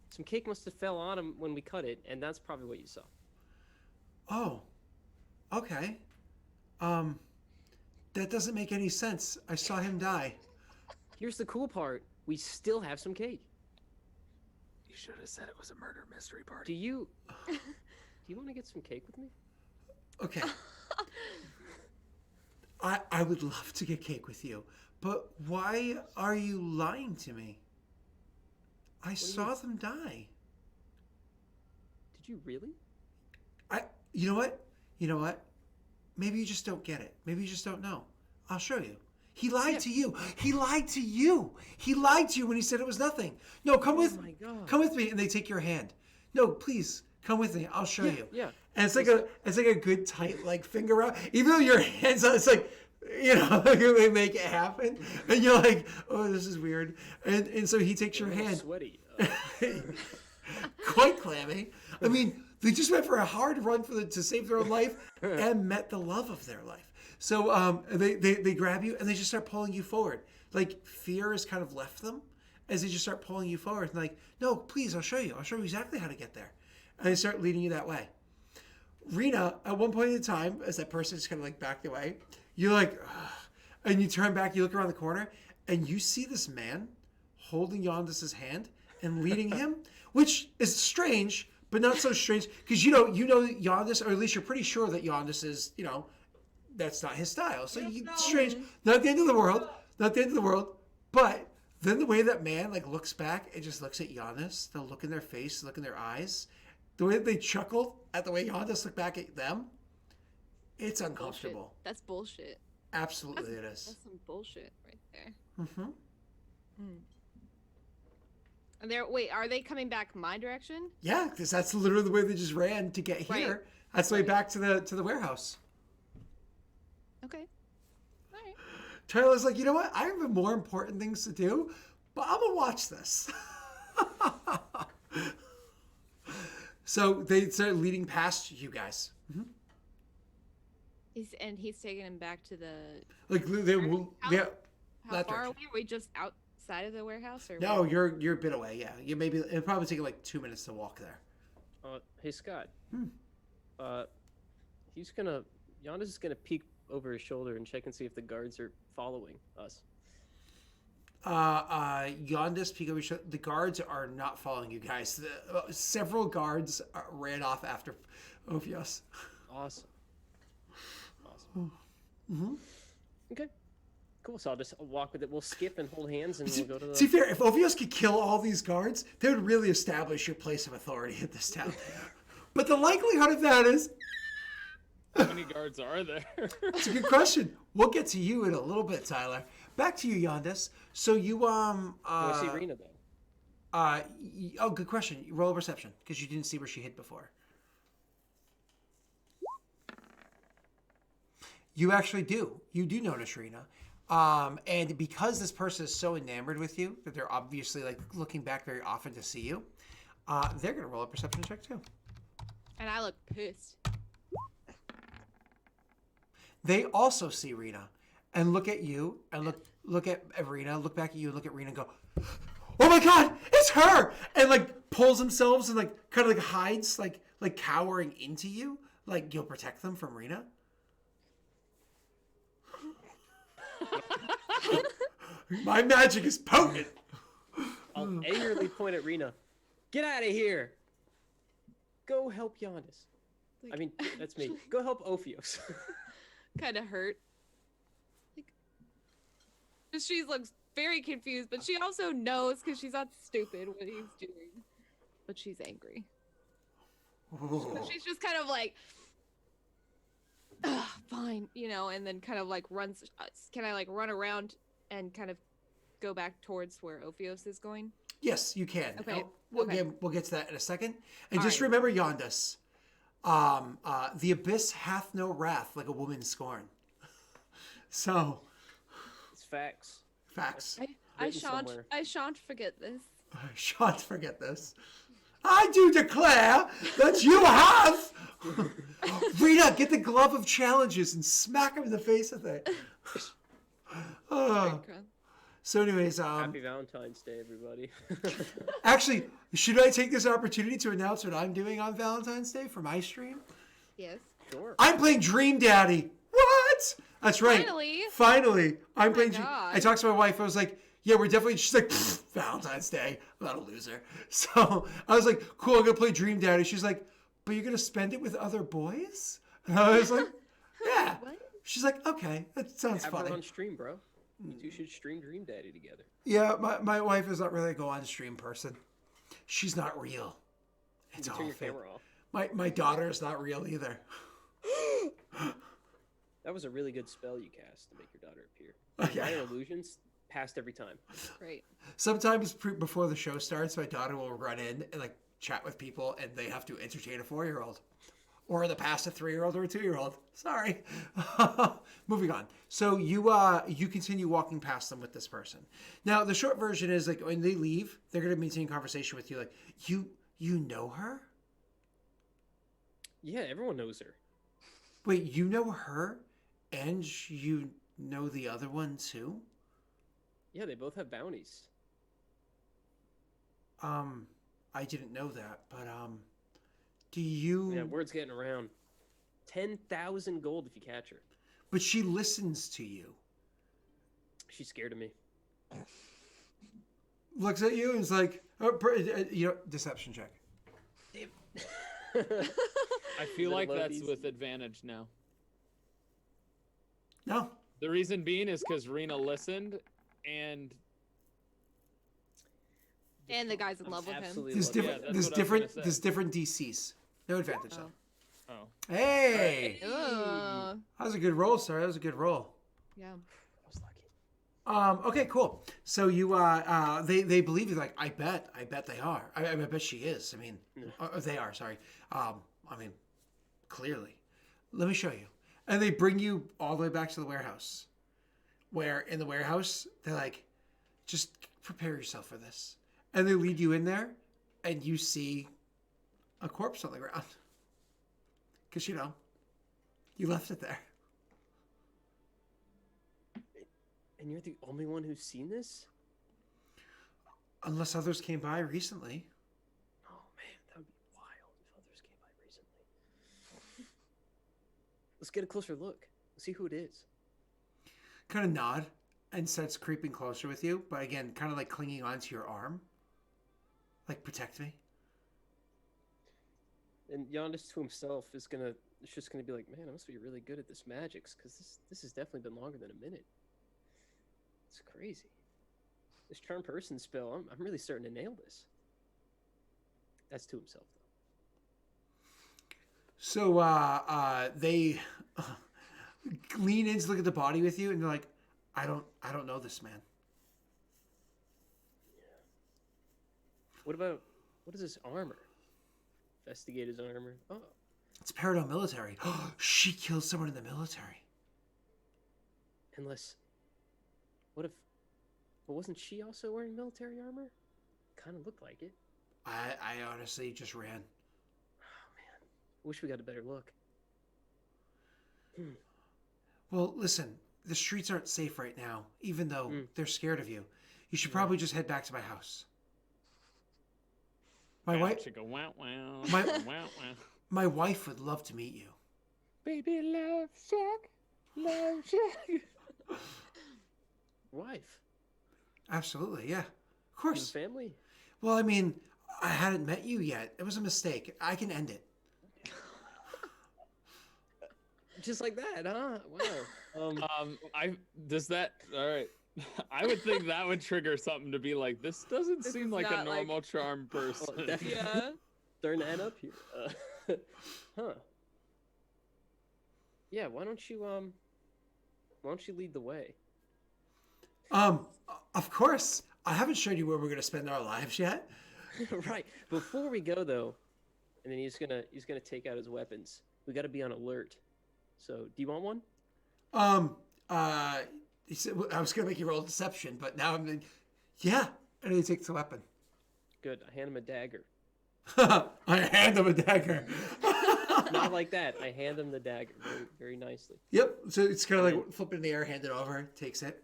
Some cake must have fell on him when we cut it, and that's probably what you saw. Oh. Okay. That doesn't make any sense. I saw him die. Here's the cool part. We still have some cake. You should have said it was a murder mystery party. Do you want to get some cake with me? Okay. I would love to get cake with you, but why are you lying to me? I saw them die. Did you really? You know what? Maybe you just don't get it. Maybe you just don't know. I'll show you. He lied to you. He lied to you. He lied to you when he said it was nothing. No, come with me. Come with me. And they take your hand. No, please come with me. I'll show you. Yeah. And it's like a good tight like finger out. Even though your hands on, it's like, you know, they make it happen. And you're like, oh, this is weird. And so he takes your hand. Sweaty. Quite clammy. I mean, they just went for a hard run to save their own life and met the love of their life. So they grab you and they just start pulling you forward. Like fear has kind of left them as they just start pulling you forward. And like, no, please, I'll show you. I'll show you exactly how to get there. And they start leading you that way. Rena, at one point in time, as that person is kind of like backed away, you're like, ugh. And you turn back, you look around the corner, and you see this man holding Yondis' hand and leading him, which is strange, but not so strange, because you know Yondis, or at least you're pretty sure that Yondis is, that's not his style. So strange. Not the end of the world. Not the end of the world. But then the way that man like looks back and just looks at Yondis, the look in their face, the look in their eyes, the way that they chuckled at the way Yondis looked back at them, it's uncomfortable. Bullshit. That's bullshit. Absolutely it is. That's some bullshit right there. Mm-hmm. Wait, are they coming back my direction? Yeah, because that's literally the way they just ran to get here. Right. That's the way back to the warehouse. Okay. All right. Tyler's like, you know what? I have more important things to do, but I'm gonna watch this. So they start leading past you guys. Mm-hmm. He's taking him back to the. Like How far are we? Are we just outside of the warehouse, or? No, you're a bit away. Yeah, it'll probably take like 2 minutes to walk there. Hey Scott. Yondis is gonna peek over his shoulder and check and see if the guards are following us. Yondis, peek over your shoulder. The guards are not following you guys. Several guards ran off after Ophios. Awesome. Mm-hmm. Okay. Cool. So I'll just walk with it. We'll skip and hold hands, and we'll go to the. To be fair, if Ophios could kill all these guards, they would really establish your place of authority in this town. But the likelihood of that is How many guards are there? It's a good question. We'll get to you in a little bit, Tyler. Back to you, Yondas. So you I see Rena though. oh, good question. Roll a perception because you didn't see where she hid before. You actually do. You do notice Rena. And because this person is so enamored with you that they're obviously like looking back very often to see you, they're gonna roll a perception check too. And I look pissed. They also see Rena and look at you and look at Rena, look back at you, and look at Rena and go, "Oh my God, it's her!" And like pulls themselves and like kind of like hides, like cowering into you, like you'll protect them from Rena. My magic is potent. I'll angrily point at Rena. Get out of here! Go help Yondas. Like, I mean, that's me. Go help Ophios. kind of hurt. Like, she looks very confused, but she also knows because she's not stupid what he's doing. But she's angry. So she's just kind of like, "Ugh, fine, you know," and then kind of like runs. Can I like run around and kind of go back towards where Ophios is going? Yes, you can. Okay. We'll get to that in a second. And All just right. remember, Yondas, the abyss hath no wrath like a woman scorn. So, It's facts. facts. I shan't forget this. I shan't forget this. I do declare that you have. Rita, get the glove of challenges and smack him in the face with it. So, anyways, Happy Valentine's Day, everybody. actually, should I take this opportunity to announce what I'm doing on Valentine's Day for my stream? Yes. Sure. I'm playing Dream Daddy. What? That's right. Finally, I'm playing. God. I talked to my wife. I was like, "Yeah, we're definitely." She's like, "Valentine's Day. I'm not a loser." So I was like, "Cool, I'm gonna play Dream Daddy." She's like, "But you're gonna spend it with other boys?" And I was like, "Yeah." What? She's like, "Okay, that sounds Have funny." her on stream, bro. You two should stream Dream Daddy together. Yeah, my wife is not really a go on stream person. She's not real. It's You all turn your fake. camera off. My daughter is not real either. That was a really good spell you cast to make your daughter appear. Yeah. Minor illusions passed every time. Great. Sometimes before the show starts, my daughter will run in and like chat with people, and they have to entertain a 4-year-old, or in the past a 3-year-old or a 2-year-old. Sorry. Moving on. So you continue walking past them with this person. Now the short version is like when they leave, they're gonna maintain conversation with you. Like you know her? Yeah, everyone knows her. Wait, you know her, and you know the other one too? Yeah, they both have bounties. I didn't know that, but do you? Yeah, word's getting around. 10,000 gold if you catch her. But she listens to you. She's scared of me. Looks at you and is like, deception check. I feel Is it like low that's DC? with advantage now. No. The reason being is because Rena listened, and And the guy's in I'm love with him. absolutely There's love it. different. that's There's what I was different. gonna There's say. different DCs. No advantage though. oh, Hey, Ugh. that was a good roll, sir. That was a good roll. Yeah. I was lucky. Okay, cool. So you they believe you. Like I bet they are. I bet she is. I mean, they are. Sorry. I mean, clearly. Let me show you. And they bring you all the way back to the warehouse. Where in the warehouse they're like, just prepare yourself for this. And they lead you in there, and you see a corpse on the ground. Because you left it there. And you're the only one who's seen this? Unless others came by recently. Oh man, that would be wild if others came by recently. Let's get a closer look. See who it is. Kind of nod and starts creeping closer with you, but again, kind of like clinging onto your arm. Like, protect me. And Yondas to himself is just gonna be like, man, I must be really good at this magics, because this has definitely been longer than a minute. It's crazy. This charm person spell, I'm really starting to nail this. That's to himself though. So they lean in to look at the body with you, and they're like, I don't know this man. What is this armor? Investigator's armor. Oh, It's Peredhel military. She killed someone in the military. unless, what if, well, wasn't she also wearing military armor? Kind of looked like it. I honestly just ran. Oh man, wish we got a better look. Well, listen, the streets aren't safe right now, even though they're scared of you. You should probably just head back to my house. My wife, my wife would love to meet you. Baby love shack, love shack. Wife. Absolutely, yeah, of And course. family. Well, I mean, I hadn't met you yet. It was a mistake. I can end it. Just like that, huh? Wow. Does that all right? I would think that would trigger something to be like, this doesn't This seem is like a not like- normal charm person. Well, definitely. Yeah. Starting to end up here. Huh. Yeah, why don't you lead the way? Of course. I haven't shown you where we're gonna spend our lives yet. Right. Before we go though, and then he's gonna take out his weapons. We gotta be on alert. So do you want one? He said, I was gonna make you roll deception, but now I'm in, yeah. And he takes the weapon. Good. I hand him a dagger. I hand him a dagger. Not like that. I hand him the dagger very, very nicely. Yep. So it's kind of like flipping in the air, hand it over, takes it.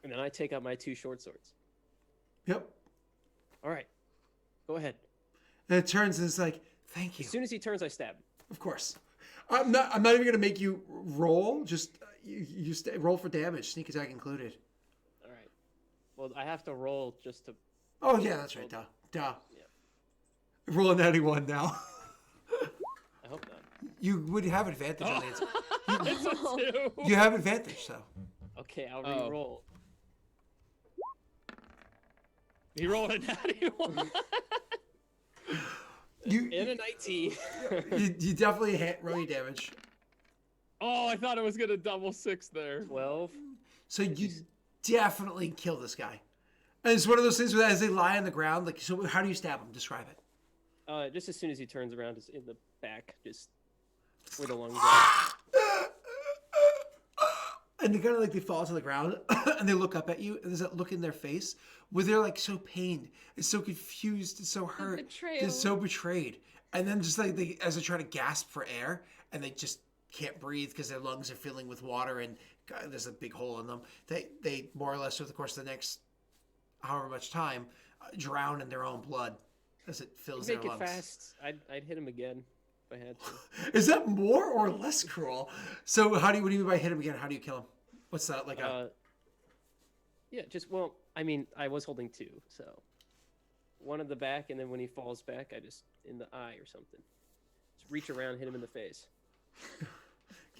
And then I take out my two short swords. Yep. All right. Go ahead. And it turns and it's like, thank you. As soon as he turns, I stab him. Of course. I'm not even gonna make you roll. Just roll for damage, sneak attack included. All right. Well, I have to roll just to. Oh yeah, that's right. Duh. Yeah. Roll a 91 now. I hope not. You would have advantage on it. It's a 2. You have advantage though. Okay, I'll Oh. re-roll. He rolled a natty 1. You In a 19. you definitely roll your damage. Oh, I thought it was gonna double 6 there. 12. So you definitely kill this guy. And it's one of those things where as they lie on the ground, like, so how do you stab him? Describe it. Just as soon as he turns around, just in the back, just where the lungs are. And they kind of like they fall to the ground and they look up at you and there's that look in their face where they're like so pained and so confused and so hurt. betrayal. They're so betrayed. And then just like as they try to gasp for air and they just can't breathe because their lungs are filling with water and God, there's a big hole in them. They more or less over the course of the next however much time drown in their own blood as it fills Make their it lungs. fast. I'd hit him again if I had to. Is that more or less cruel? So what do you mean by hit him again? How do you kill him? What's that like Yeah, well, I mean, I was holding 2, so one in the back, and then when he falls back, I just in the eye or something. Just reach around, hit him in the face.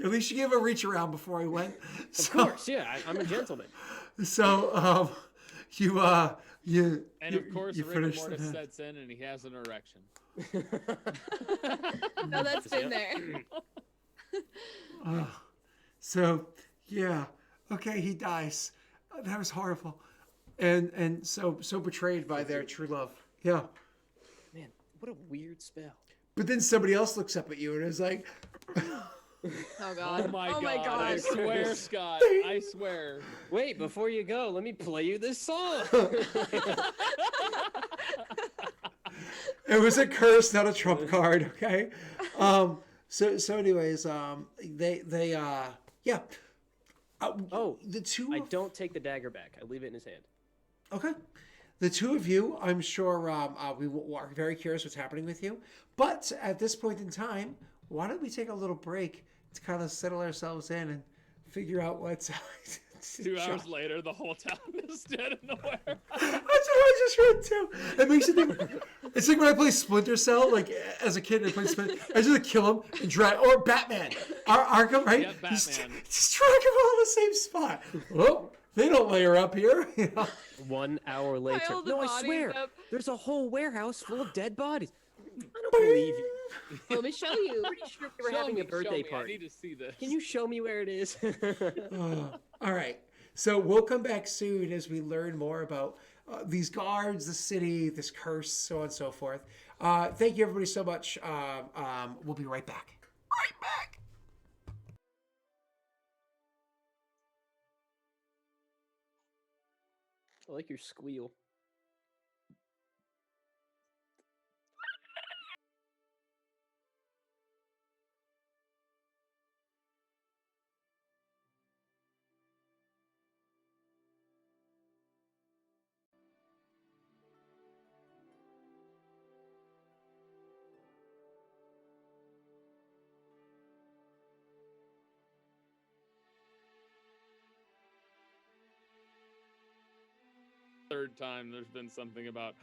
At least you gave a reach around before he went. Of course, yeah, I'm a gentleman. So you And of course, you rigor finished mortis the- sets in, and he has an erection. No, that's been there. So yeah, okay, he dies. That was horrible, and so betrayed by their true love. Yeah, Man, what a weird spell. but then somebody else looks up at you and is like, Oh god. Oh my oh god! my I god. swear, Scott. I swear. Wait, before you go, let me play you this song. it was a curse, not a trump card. Okay. So anyways, they yeah. Oh, the two. I don't take the dagger back. I leave it in his hand. Okay. The two of you, I'm sure we are very curious what's happening with you. But at this point in time, why don't we take a little break to kind of settle ourselves in and figure out what's... 2 hours later, the whole town is dead in the warehouse. That's what I just read too. It makes you think... It's like when I play Splinter Cell, like as a kid, I played Splinter I just kill him and drag... Or Batman. Arkham, right? Yep, Batman. Just drag him all in the same spot. Oh, they don't layer up here. You know? 1 hour later. Pile the No, I bodies swear. up. There's a whole warehouse full of dead bodies. I don't believe you. Let me show you. Pretty sure we were Show having me, a birthday show me. I party. need to see this. Can you show me where it is? All right. So we'll come back soon as we learn more about these guards, the city, this curse, so on and so forth. Thank you, everybody, so much. We'll be right back. Right back. I like your squeal. Third time there's been something about